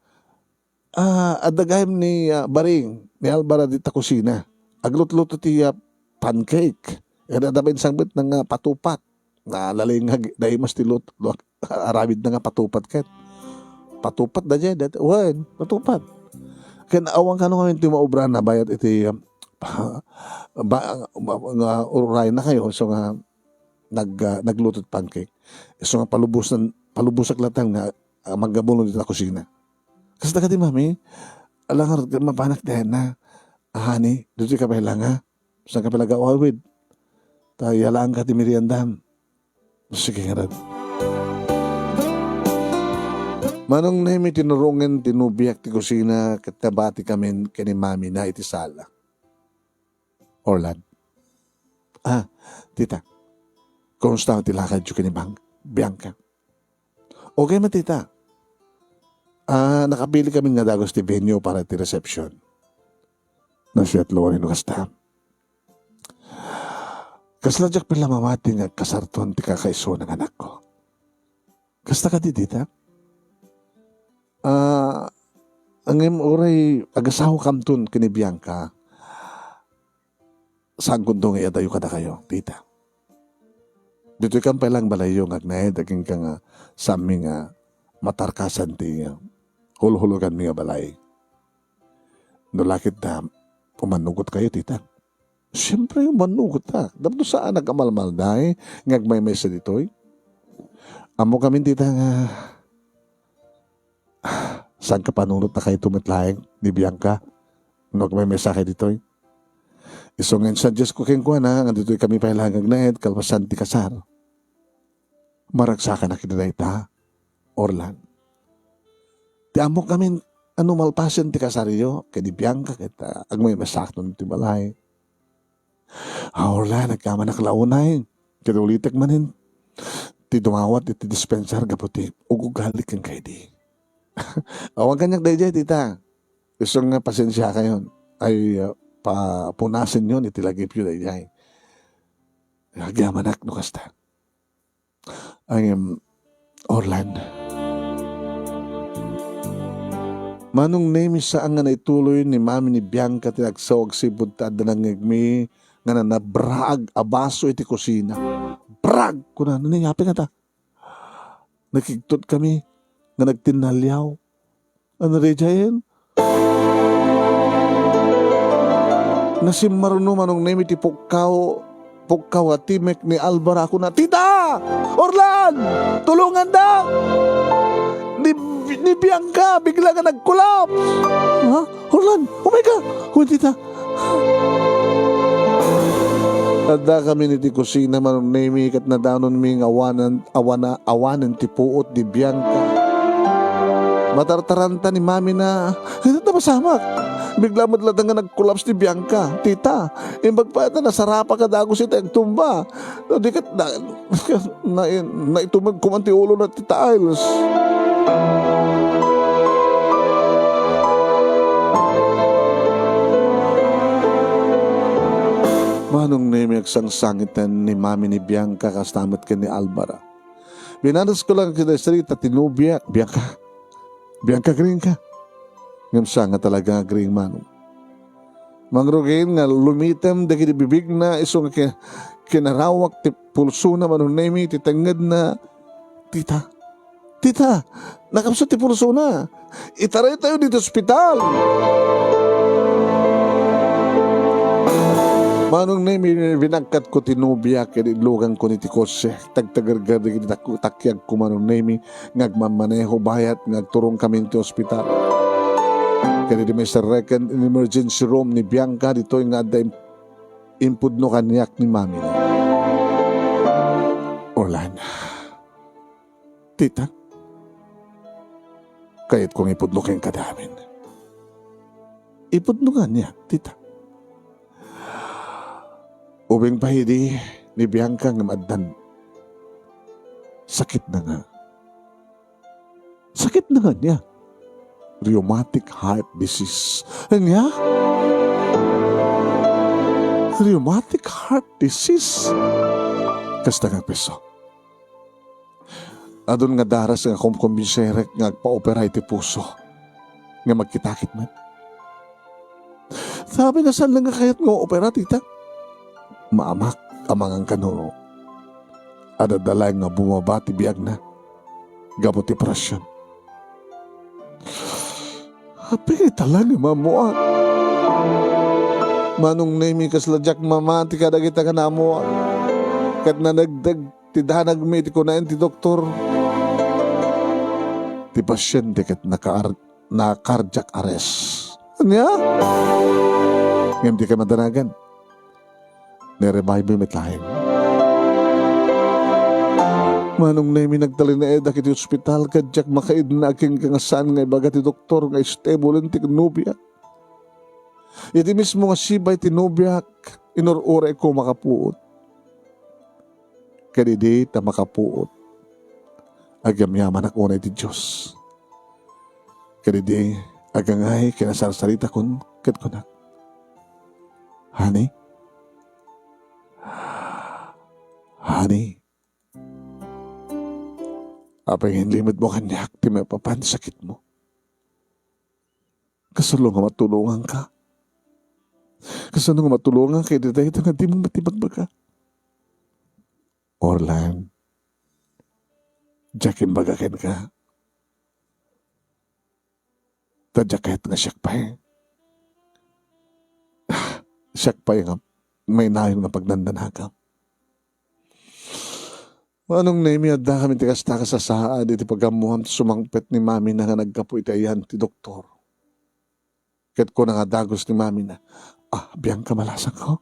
Adagayam ni Baring ni Albara di ta kusina. Aglut-luto ti pancake. Adabay sangbit ng patupat. Nalalay nga dahil mas tilot. Aramid na nga patupat ket. Patupat da dyan. Wan, patupat. Kaya awang ka nung kami ito maubra na bayat iti uray na kayo. So nga naglutot pancake. So nga palubusak latang na maggabulong dito na kusina. Kasi tagadi mami, alang mapanak din na honey, dito ka pa ilang ha. Saan ka pala gawawid? Tayo lang ka ti meriendam. Sige nga rin. Manong nemi tinurungen tinubiyak ti kusina katabati kami kini mami na iti sala. Orlan. Tita. Kumusta ang tilakad yung kini Bianca? Okay man tita. Nakapili kami nga dagos ti venue para ti reception. Nasyat luwarin no kasta. Kasladyak pala mamati nga kasarton ti kakaiso ng anak ko. Kasta ka di tita? Ang oray agasaw kamtun kini Bianca. Saan kundo nga adayo kada kayo, tita? Dito kang palang balayo nga agnahed aging ka nga sa aming matarkasan ti hulhulugan mi nga balay. Nulakit na pumanugot kayo, tita. Siyempre yung manugot ta. Dapat saan nag-amalmal dahi ngagmay-may sa ditoy. Amo kami tita nga saan ka panunot na kayo tumitlaeng ni Bianca? Ngagmay-may sa kayo ditoy. Iso nga sa Diyos ko keng kuha na nga ditoy kami pailangag na kalpasan ti kasar. Maragsakan na kinadayta, Orlan. Ti amo kami malpasan ti kasaryo kay di Bianca kita agmay masakton ti balay. Orlan nagkama na kalaunay. Kaya ulitek manin. Ti dumawat iti dispenser gaputi ugugalik kang kay di. Awag kanyang dayjay tita. Gusto nga pasensya kayo. Ay papunasin yun itilagip yun dayjay. Nagyamanak no kasta. Ay Orlan. Manong name sa nga naituloy ni mami ni Bianca tinagsawag si budtad na ngagmi nga na nabrag abaso iti kusina. Brag! Kuna, nangyayapin nga ta. Nakigtot kami nga nagtinalyaw. Ano rejayin? Nasimaruno manong name iti pukkaw at timek ni Alvara ako na, Tita! Orlan! Tulungan da! Ni Bianca, bigla nga nag-collapse! Ha? Orlan! Oh my God! Oh, tita! Tada kami ni ti kusina manong name kat na danon ming awanan ti puot di Bianca. Matartaranta ni mami na, hindi na masamak. Bigla mo talaga nga nag-collapse ni Bianca. Tita, imbag pa ito, nasarapa ka dago si tayong tumba. Di kat na itumag kumanti ulo na tita Iles. Manong name sangitan ni mami ni Bianca kastamat ka ni Alvara. Binanas ko lang kita sarita tinubiak. Bianca green ka. Ngam siya nga talaga green manong. Mangrugin nga lumitem dagi bibig na iso nga kinarawak ti pulso na manong name titangad na Tita, nakapsat ti pulso na. Itaray tayo dito sa ospital. Manong name binagkat ko tinubya kinilugan ko ni Tikose. Tagtagargar di takyag ko manong name ngagmamaneho bayat ngagturong kami ti ospital. Kaya di may sa second emergency room ni Bianca dito yung nga impudno kanyak ni mami na. Orlan, tita, kahit kung ipudno kayong kadamin. Ipudno nga niya, tita. Ubing pahidi ni Bianca ng madan. Sakit na nga. Sakit na nga niya. Rheumatic heart disease. Nga? Rheumatic heart disease. Kasta nga peso. Adun nga daras nga kumkumbiserek nga pa-opera iti puso. Nga magkitakit man. Sabi nga saan lang nga kayat nga opera, tita? Maamak amangang kano. Adadalay nga bumabati biyag na. Gabot depression. Hapi talaga mamuan. Manong name kasladyak mamati kada kita ka namuan. Kat na nagdag tidanag may ti kunain ti doktor. Ti pasyente kat na cardiac arrest. Anya? Ngayon di ka madanagan. Nerevive may metlahin. Manong nami nagtali na edak iti ospital kadyak makaid na aking kangasan nga ibaga ti doktor nga stable ti nubiak. Iti mismo nga sibay ti nubiak inurure ko makapuot. Kadidi ta makapuot. agamyaman ako na iti Diyos. Kaya di, agangay kinasarsarita kun, kat ko na. Honey? Honey? Apay limit mo kanyak, di mapapan sakit mo. Kasalo nga matulungan ka. Kasano nga matulungan kay dito nga di mo matibagbaga. Orlan, jakin bagakin ka. Tadyaket nga siyakpay. Siyakpay nga may nayon nga pagnandanagam. Anong naimiyada kami tikas-takas sa saad iti pagamuham sumangpet ni mami na nga nagkapo iti ayan ti doktor. Ket ko na nga dagos ni mami na, biyang kamalasang ko.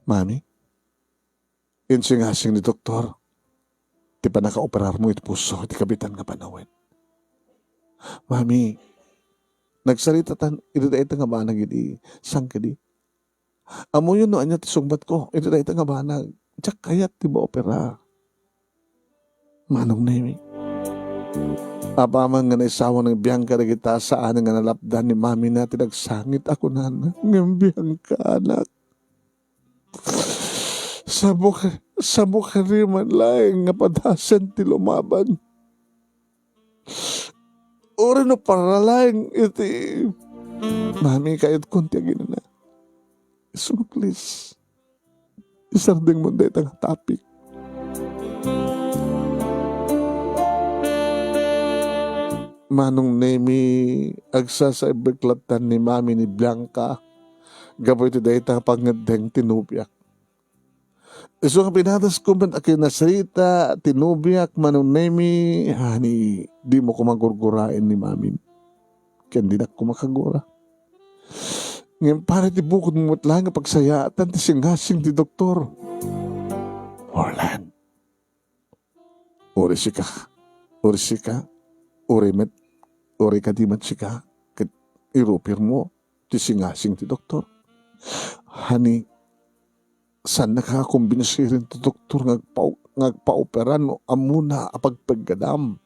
Mami, insingasing ni doktor, ti pa naka-operar mo iti puso, ti kabitan nga panawin. Mami, nagsaritatan, idadayta nga banag iti sangkadi. Amo yun no, anya ti sungbat ko, idadayta nga banag, tsak kayat ti ba opera. Manong nemi. Apaman nga naisawa ng Bianca na kita saan nga nalapdan ni mami na tinagsangit ako na ng Bianca anak. Sa mukha rin man lang nga padasan ti lumaban. Uri no para lang iti mami kahit konti agin na. So please, isarding mo dahil ang topic. Manong nemi agsa sa ibeklatan ni mami ni Bianca gaboy ti dayta pangadeng tinubiak. So nga pinatas ko man akin nasrita tinubiak manong nemi hani di mo ko magurgurain ni mami. Ken di na ko makagura. Ngayon para ti bukod mo lang nga pagsayatan ti singasing ti doktor. Orlan. Uri sika. Uri ka di man sika. Kat irupir mo ti singasing ti doktor. Hani, saan nakakombinasirin ti doktor ngagpa-operan mo amuna apagpaggadam.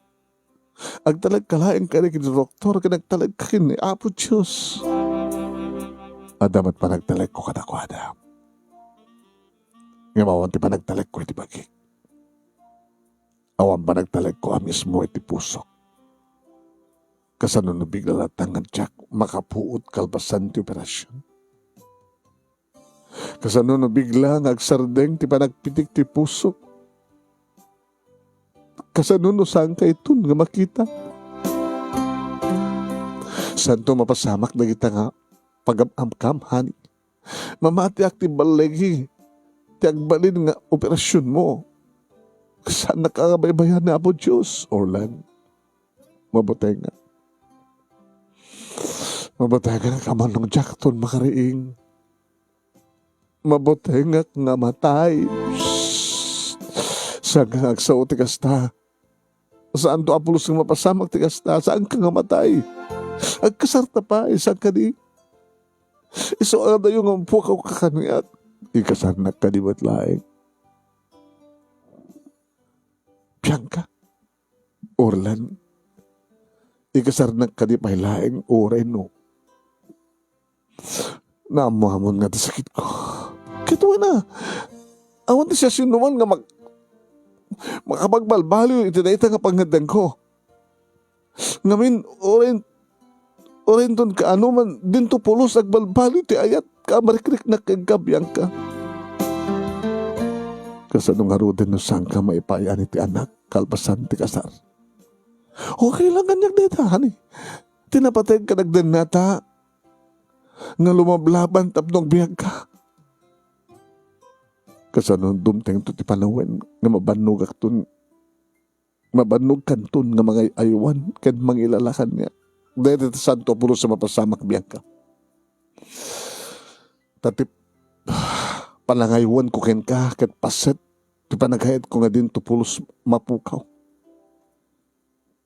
Agtalag kalain ka rin kiti doktor kanagtalag ka kin ni Apo Diyos. Adamat pa nagtalag ko kadakwada. Ngamawan ti pa nagtalag ko iti bagi. Awan pa nagtalag ko mismo iti pusok. Kasano na bigla latangan tiyak makapuot kalbasan ti operasyon. Kasano na bigla ngagsardeng ti panagpitik ti pusok. Kasano no saan ka itun nga makita. Santo mapasamak na kita nga pag-amkam, honey. Mamati ak ti balegi, ti agbalin nga operasyon mo. Saan nakakabaybayan na Apo Diyos, Orlan? Mabutay nga. Mabutay nga na kaman ng Jackton makariing. Mabutay nga nga matay. Saan ka agsaw ti kasta? Saan to Apulos nga mapasamak ti kasta? Saan ka nga matay? Agkasarta pa, saan ka di? Iso ada yung ampo ka kakaniat. Ikasanak ka di ba't laing? Bianca, Orlan, ikasarnak ka di pa'y laing oray no. Naamuhamon nga ti sakit ko. Kituwa na. Awan ti siya sinuman nga makapagbalbaliw iti na ita nga pangadang ko. Ngamin, orin ton ka ano man dinto pulos agbalbaliw ti ayat ka marikrik na kagabiyang ka. Kasanong harudin no sang ka maipayan iti anak kalpasan ti kasar. Okay lang ganyan dita, honey. Tinapatay ka nagdan nata nga lumablaban tapnong biyag ka. Kasanong dumteng to ti panawin nga mabanog akton mabanog kanton nga mga aywan kan mangilalakan nga. Dahil iti santo pulo sa mapasamak biyag ka. Tatip palangaywan ko ken ka ket paset ti panaghayad ko nga din to pulos mapukaw.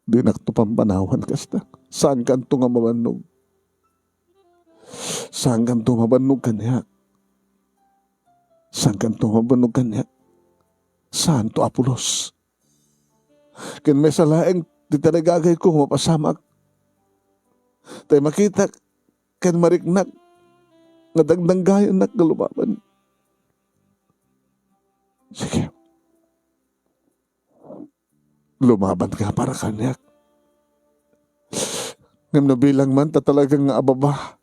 Di nakto pampanawan kasta. Saan kanto nga mabanog? Saan kanto mabanog kanya? Saan kanto mabanog kanya? Santo Apolos. Ken may salaeng di tanagagay ko mapasamak. Tay makita ken mariknak nga dagdanggayan nak galumaban. Sige. Lumaban ka para kanyak. Ngam na bilang man ta talagang nga ababa.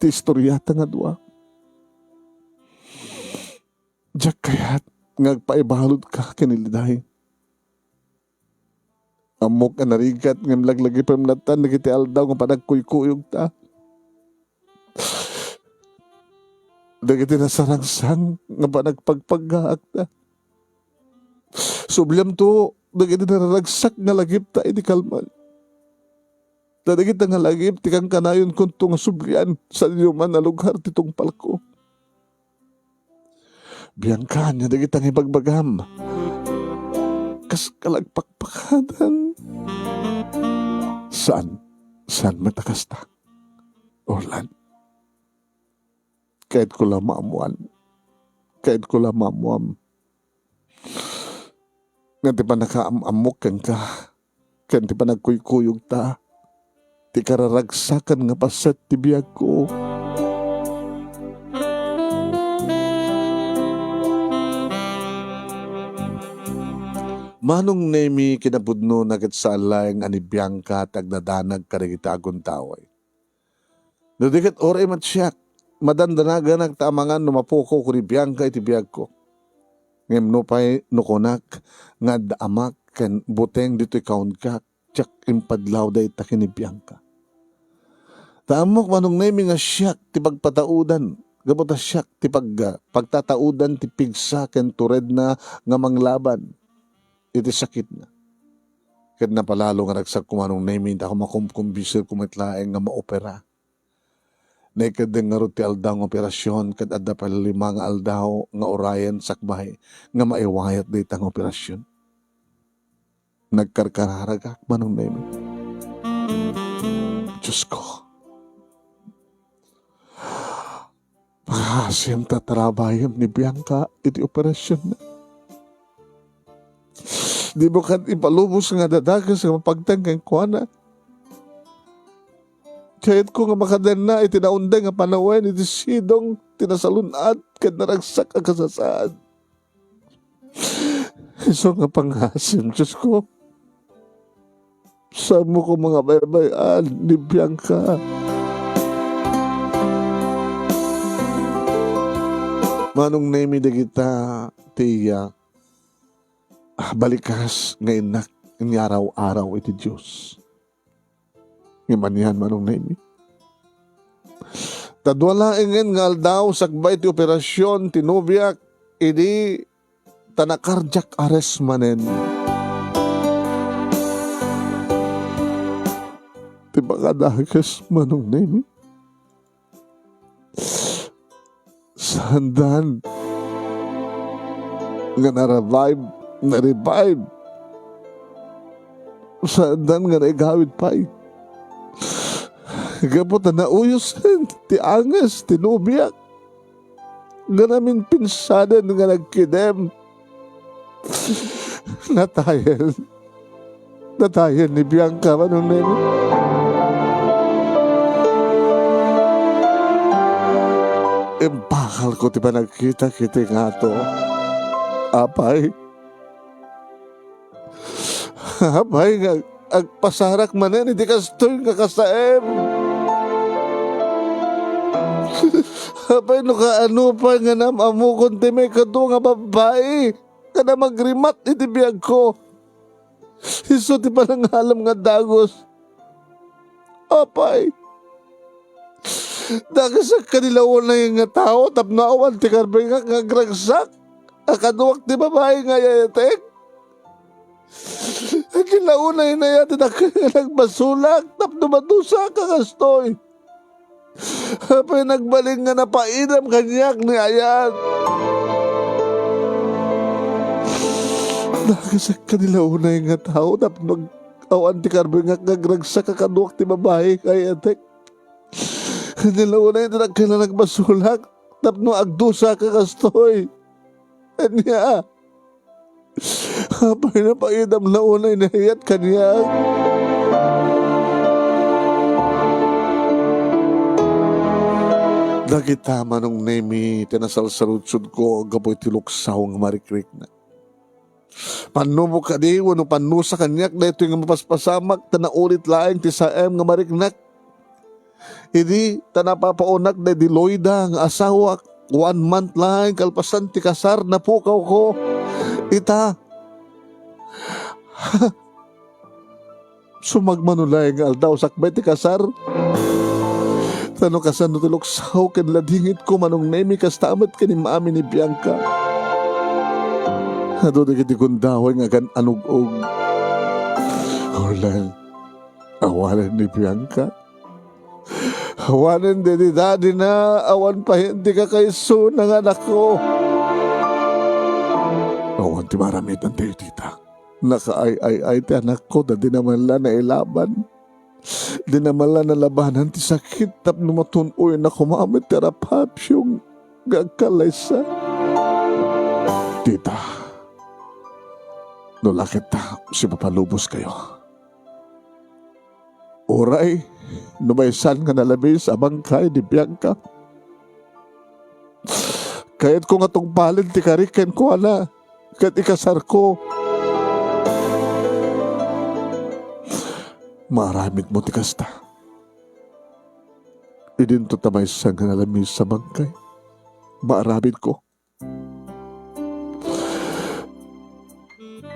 Ti istoryata nga dua. Diyak kayat ngagpaibalod ka kanilidahin. Amok ka narigat ngam laglagi pamnatan nagiti aldaw nga panagkuykuyog ta. Dagiti nasarangsang nga panagpagpaggaak ta. Subliam to dagiti nararagsak nga lagip ta iti kalman. Dagiti nga lagip ti kang kanayon kunto nga sublian sa inyo man na lugar titong palko. Biyangkan niya dagiti nga ibagbagam. Kas kalagpakpakatan. Saan? Saan matakas ta? Orlan. Kahit ko lang maamuan. Kahit ko lang maamuam. Nga di pa nakaamamok kang ka. Kaya di pa nagkuykuyog ta. Di kararagsakan nga pasat ti biyag ko. Manong nemi kinabudno nagat sa alayang anibiyang ka at agdadanag karigita agon taway. Nadikat oray matsyak. Madandanaga nagtamangan numapuko kuri biyangka iti biyag ko. Ngem no pa'y nukonak nga daamak ken buteng dito ikaon ka tsak impadlaw day takin ni biyangka. Taamok manong nemi nga siyak ti pagpataudan. Gabota siyak ti pagtataudan ti pigsa ken tured na nga manglaban. Iti sakit na. Ken napalalo nga nagsak kumanong nemi hindi ako makumkumbisir kumitlaeng nga maopera. Naked nga ro ti aldaw nga operasyon kat adda pa 5 nga aldaw nga orayan sakbay nga maiwayat dayta nga operasyon. Nagkarkararagak manong nemi. Diyos ko. Paghasim tatarabayam ni Bianca iti operasyon na. Di mo kan ipalubos nga dadagas nga mapagtanggang kuana. Kahit ko nga makadan na itinaunday nga panawain iti sidong tinasalunat kad naragsak ang kasasaan. Iso nga panghasim, Diyos ko. Saan mo ko mga baybayan ni Bianca? Manong nemi na kita, tiya, balikas nga inak ni araw-araw iti Diyos. Iman yan manong nemi. Tadwala ingin nga aldaw sakbay ti operasyon tinubiak idi tanakardiak arrest manen. Ti bakadagas manong nemi. Sandan nga na-revive. Sandan nga naigawid pa'y. Gapot na nauyos ti angas, tinubiak. Nga namin pinsadan nga nagkidem. Natayan ni Bianca manong nemi. Bakal ko ti ba nagkita-kita nga to. Apay nga agpasarak manen, hindi kastoy nga kasaem. Apay no kaano pa nga namamukon ti may kato nga babae. Ka na magrimat iti biyag ko. Iso ti pa nang halam nga dagos. Apay dagasak kanilawan na yung nga tao tapnaawan ti karbay nga gragsak akaduwak ti babae nga yayatek kanilawan na yung nayatin nagbasulak tapno madusa kakastoy apay nagbaling nga napainam kanyak ni ayan dagasak kanilawan na yung nga tao tapno awan ti karbay nga gragsak akaduwak ti babae nga yayatek Kanilaw na ito nagkailan nagbasulak. Tapno agdusa ka kastoy. Anya. Hapay na paidam na unay nahiyat kaniya. Dagita manong nemi tinasal sa rutsud ko gapoy tiluksaw nga marikrik na. Pano mo ka di, wano pano sa kanyak na ito yung mapaspasamak ta naulit laing ti saem nga mariknak. Hindi ta napapaunak na di Loida nga asawa 1 month lang kalpasan ti kasar na pukaw ko. Ita. Sumagmanulay nga aldaw sakbay ti kasar. Tano kasan no tuloksaw ken ladingit ko manong nemi kastamat ken maami ni Bianca. Ado di kiti kundahoy nga kan anug-og. Orlan, awalan ni Bianca. Awanan di daddy na awan pa hindi ka kayso ng anak ko. Awan ti maramit ang tayo tita. Naka-ay ti anak ko da di naman la na ilaban. Di naman la nalabanan ti sakit tap numatunoy na kumamit terapapsyong gagkalaysa. Tita, nulakit ta si papalubos kayo. Oray, numaysan nga nalabi sa bangkay ni Bianca. Kahit ko nga tong palin ti kariken ko ana, kahit ikasar ko. Maramit mo ti kasta. Idinto tamaysan nga nalabi sa bangkay. Maramit ko.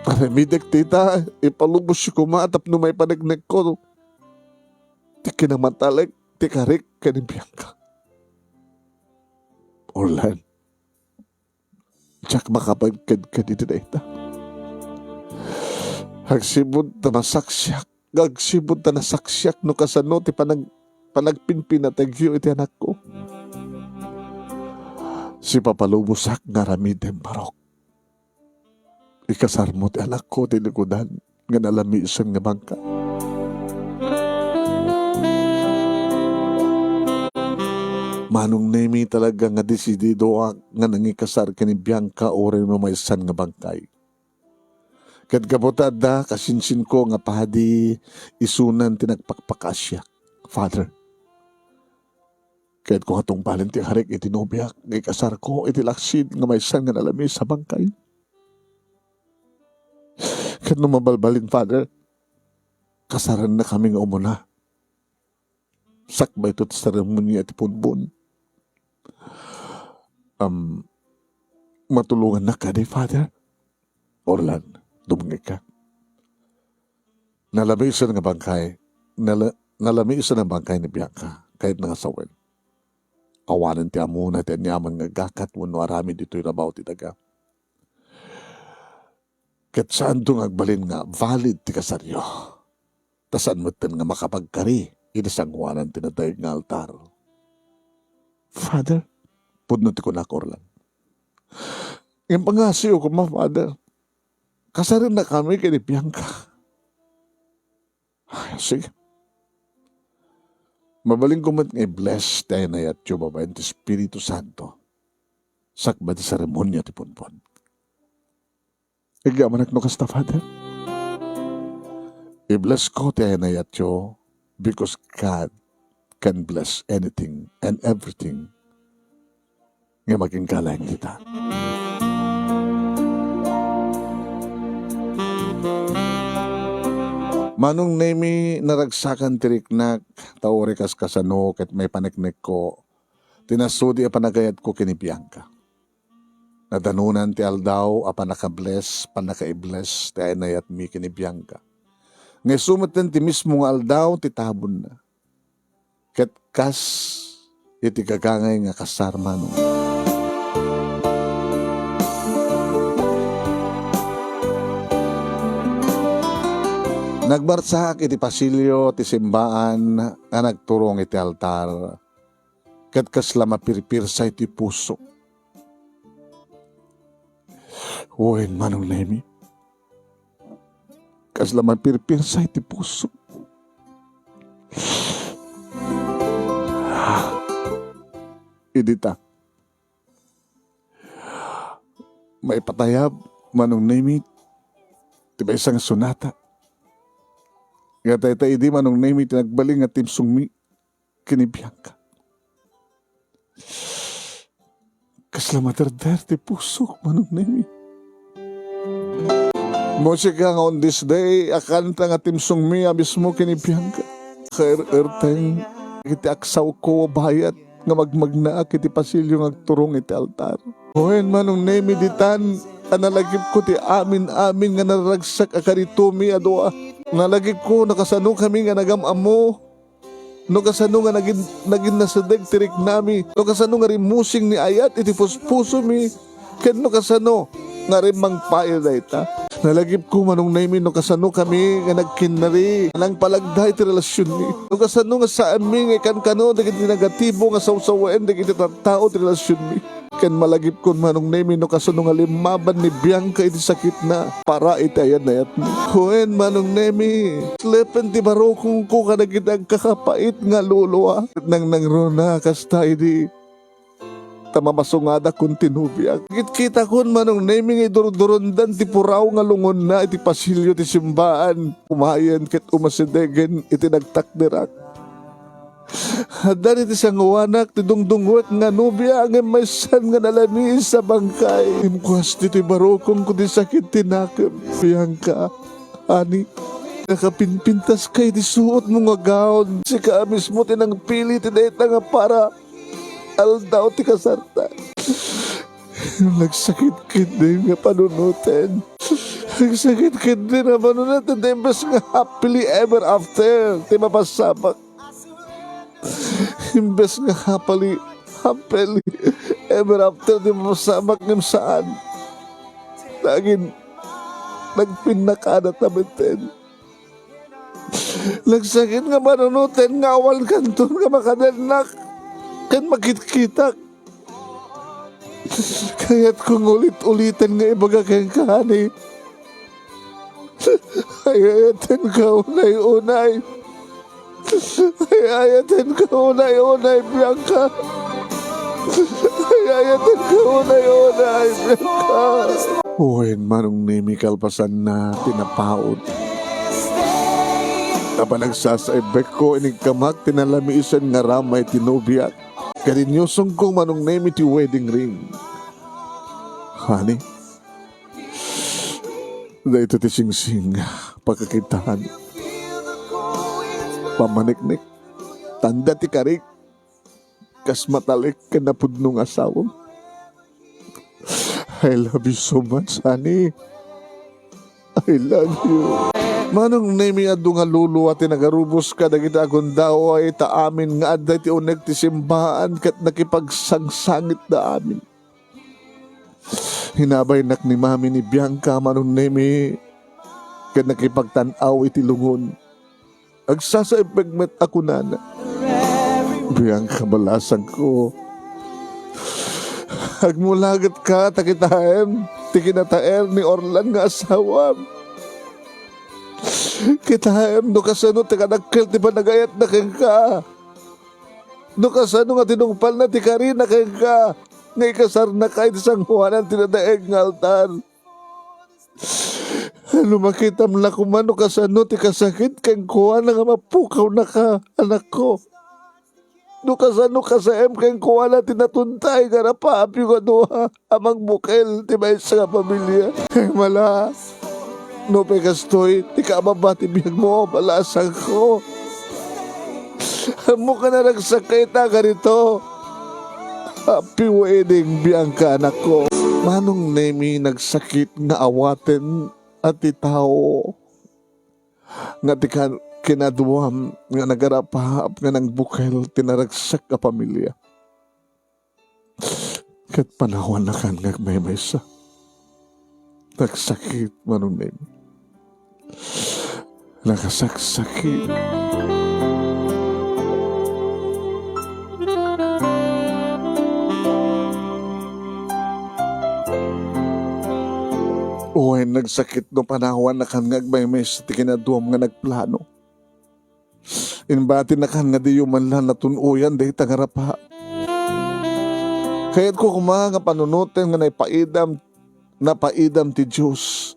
Paramidek tita, ipalubos si kumatap no may panagnig ko. Ti kinamatalag, ti karik ka ni Bianca. Orlan, tsak makapagkad ka ni Dinaita. Hagsibod na masaksyak, hagsibod na nasaksyak no kasano ti panagpinpin na tagyo iti anak ko. Si papalumusak nga ramidem barok. Ikasar mo ti anak ko ti likudan nga nalamisan nga bangka. Manong nemi talaga nga desidido nga nangikasar ka ni Bianca o rin mamaysan nga bangkay. Kad kabutad da kasinsin ko nga pahadi isunan tinagpakpakasya. Father, kahit ko hatong palin ti harik itinubyak, ngay kasar ko itilaksid nga maysan nga nalami sa bangkay. Kad mabalbalin, Father, kasaran na kami nga umuna. Sakbay ito sa seremonya at ipunbun. Matulungan na ka ni Father. Orlan, dumungay ka. Nalamisan nga bangkay. Nalamisan ang bangkay ni Bianca. Kahit nangasawin. Awanan ti amuna ti anyaman nga gakat wano arami dito'y rabaw ti daga. Kat saan itong agbalin nga valid ti kasaryo. Tasan mo nga makapagkari. Inisangwanan tinatay nga altar. Father, pudno ti ko na Orlan. Yung pangasiyo ko Father, kasarin na kami kay ni Bianca. Ay, sige. Mabaling ko mat nga bless tayo na yat yung babayan ti Espiritu Santo. Sakba ti seremonya ti punpon. Igamanak no kasta, Father. I-bless ko tayo na yat yung because God can bless anything and everything nga maging kalayang kita. Manong nemi naragsakan tiriknak, taore kas kasano, ket may paniknik ko, tinasudi a panagayat ko kini Bianca. Nadanunan ti aldaw, a panaka-bless, panaka-i-bless, ti aynayat mi kini Bianca. Ngay sumatan ti mismo nga aldaw, ti tabon na. Ket kas, iti kagangay nga kasar manong. Nagbarsak iti pasilyo ti simbaan nga nagturong iti altar. Ket kasla mapirpirsa iti puso. Uwen manong nemi. Kasla mapirpirsa iti puso. Idita. May patayab manong name it, tiba isang sunata. Nga tay di manong name it, nagbaling at timsungmi, kinibiyang ka. Kaslamater-der ti pusok, manong name it. Musika nga on this day, akanta nga timsungmi, abis mo kinibiyang ka. Kair-erteng, iti aksaw ko bayat, nga magmagna iti pasilyo nga turong iti altar. Hoen manong name ditan, analagip ko ti amin nga naragsak akaritumi adwa. Nalagip ko nakasano kami nga nagamamo. No kasano nga naging nasadeg tirik nami. No kasano nga rimusing ni ayat iti puspuso mi. Ken no kasano nga rimang payo dayta. Nalagip ko manong name no kasano kami nga nagkinari nang palagday ti relasyon ni. No kasano nga sa amin nga kan-kano dagiti negatibo nga sawsawaen dagiti tao ti relasyon mi. Ken malagip ko manong name no kasano nga limaban ni Bianca iti sakit na para iti ayan na yat mo. Hoen manong name slepen ti barokong ko kanagitag kakapait nga luluwa. Nang rona kasta iti tamamasungada kung tinubiyag. Kita kun manong naming idurdurondan ti puraw nga lungon na iti pasilyo ti simbaan. Umayan ket umasidegen iti nagtakdirak. Hadan iti sanguwanak ti dungdungwek nga nubya ang maysan nga nalami sa bangkay. Imkwas ti barokong ko ti sakit tinakem. Bianca, ani, nakapinpintas kay ti suot mo nga gaon. Si kaamis mo tinang pili ti dayta nga para aldaw ti kasarta. Nagsakit kindi nga panunutin. Nagsakit kindi na panunutin. Imbes nga happily ever after. Ti mapasamak. Imbes nga happily ever after. Ti mapasamak ng saan. Laging nagpinakadat na bitin. Nagsakit nga panunutin. Nga awal kanton nga makadanak. Kan magkita-kita. Kaya't kung ulit-ulitan nga ibaga kayang kahani. Ayayatin ka unay-unay. Ayayatin ka unay-unay, Bianca. Ayayatin ka unay-unay, Bianca. Uwin manong nimi kalpasan na tinapaod. Tapa nagsasaibek ko inig kamak tinalamiisan nga ramay tinubiak. Karinyosong kong manong name iti wedding ring. Honey, dahito ti sing-sing pagkakitahan. Pamaniknik, tanda ti karik, kas matalik ka na pudnong asawam. I love you so much, honey. I love you. Manong name adu nga lulu at nagarubos ka dagita akong daw ay taamin nga aday ti uneg ti simbahan kat nakipagsangsangit da amin. Hinabay nak ni mami ni Bianca manong name kat nakipagtanaw iti lungon. Agsasaipagmet ako nana. Bianca balasang ko. Agmulagat ka takitaem ti kinataer ni Orlan nga asawam. Kita no kasano ti kanagkel ti panagayat na keng ka. No kasano nga tinungpal na ti karina keng ka. Nga ikasar na kahit isang huwanan tinadaeg nga altar. Lumakitam na kumano kasano ti kasakit keng kuha na nga mapukaw na ka anak ko. No kasano kasaem keng kuha na tinatuntay nga napaapi ko doha amang bukel ti may sa pamilya. Mala. No pegastoy, di ka mabati biyag mo, balasang ko. Mo ka na nagsakay ta ganito. Happy wedding, Bianca, anak ko. Manong nemi nagsakit nga awaten at itao. Nga di ka kinaduam, nga nagarapahap nga ng bukel, tinaragsak ka pamilya. Kat panawan na kan nga may maysa. Nagsakit, manong nemi. Nakasaksakit. Uy, nagsakit no panawan na kan ngagmay sa tikinaduam nga nagplano. Inbati na kan nga di yuman lang natunuyan dahi tagarapa. Kaya't ko kumanga panunutin nga naipaidam napaidam ti Diyos,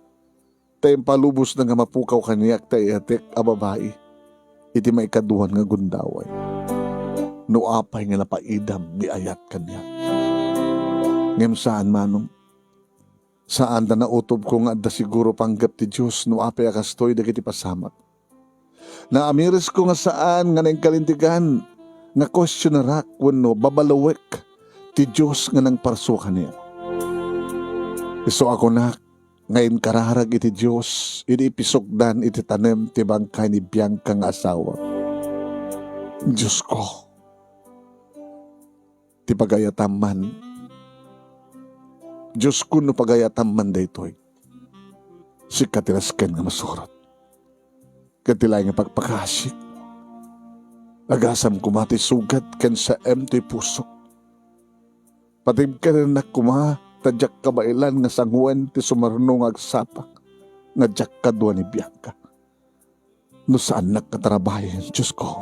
tayong palubos na nga mapukaw kaniyak tayo atek a babae, iti maikaduhan nga gundaway. No apay nga napaidam ni ayat kaniyak. Ngem saan manong? Saan da nautob ko nga da siguro panggap ti Diyos no apay akastoy dagiti pasamak. Na amiris ko nga saan nga nang kalintigan nga question na rak wenno babalawek ti Diyos nga nang parsukan niya. Iso ako na ngayon kararag iti Diyos, iti ipisokdan iti tanem ti bangkay ni Bianca nga asawa. Diyos ko, ti pagayataman, Diyos ko no pagayataman daytoy, si katirasken nga masurot. Katilay nga pagpakasik, agasam kumati sugat ken sa empty pusok. Patib ka rin na tadyak kabailan nga sangwen ti sumarno nga agsapak nga jak kadwa ni Bianca. No saan nagkatrabahin, Diyos ko.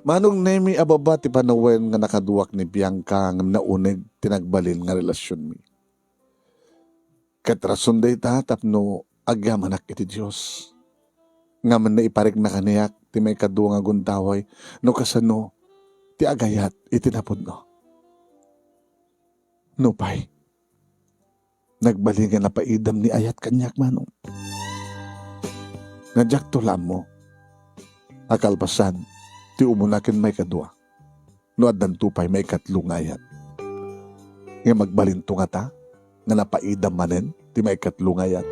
Manong nemi ababa ti panawen nga nakaduwak ni Bianca nga naunig tinagbalin nga relasyon mi. Katrason day tapno agyamanak iti Diyos. Nga man na iparig na kaniyak ti may kadwa nga gundaway no kasano ti agayat itinapod no. Nupay, nagbalingan na paidam ni ayat kanyak manong. Nadyak tulam mo, akalpasan, ti umunakin may kadwa. No addan tupay may katlong ayat. Nga magbalinto nga ta, nga napaidam manen, ti may katlong ayat.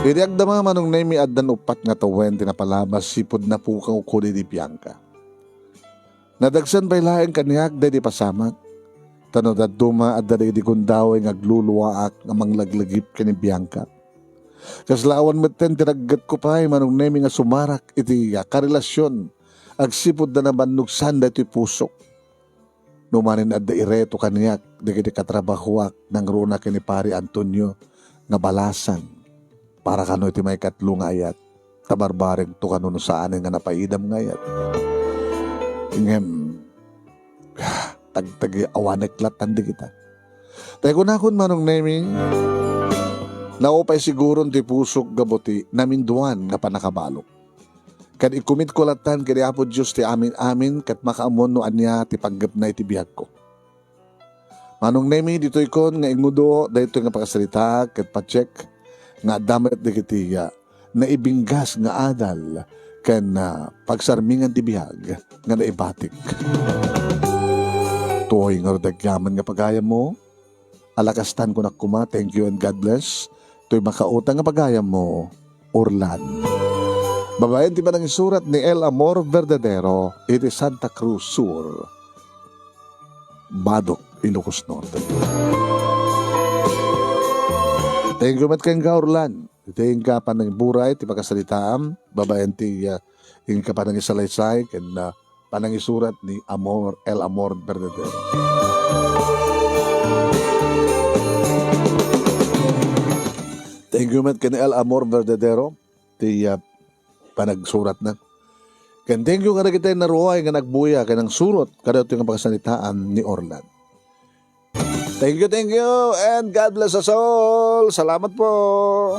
Didi agdama manong nemi addan upat nga tawen tinapalabas sipod na pukaw ko di Bianca. Nadagsan bay laeng kaniyak di pasamak. Tano daduma at di gundaway ngagluluwaak nga manglaglagip kani Bianca. Kaslawan meten tinaggat ko pa manong nemi nga sumarak iti karelasyon. Agsipod na naman nugsan da iti pusok. Numanin at ireto kaniyak di katrabahuak ng runa kani Pari Antonio nga balasan. Para kano iti may katlong ayat. Tabarbareng to kano no saan nga napaidam nga ayat. Ngem, tagtagi awanek latan di kita. Tayo kunakon manong nemi, naupay siguro ti pusok gabuti naminduan nga panakabalok. Kad ikumit ko latan kadi Apo Diyos ti amin kat makaamon no anya ti paggap na iti biyag ko. Manong nemi dito'y kon nga ingudo dayto nga pakasalita kat pacheck nga damat di kitiya na ibinggas nga adal ken pagsarmingan ti bihag nga naibatik. Tuoy nga dagyaman nga pagayam mo, alakastan ko na kuma, thank you and God bless. Tuoy makautang nga pagayam mo, Orlan. Babayan ti manang isurat ni El Amor Verdadero, iti Santa Cruz Sur, Badok, Ilocos Norte. Thank you mat kang ka Orlan. Itayin ka pa ng buray, ti pagkasalitaam, babayan ti yung ka pa ng isalaysay, ken panang isurat ni El Amor Verdadero. Thank you mat ken El Amor Verdadero, ti panagsurat na. Ken thank you kada kita naruay nga nagbuya, ken ang surot, kada ito yung pagkasalitaan ni Orlan. Thank you, and God bless us all. Salamat po.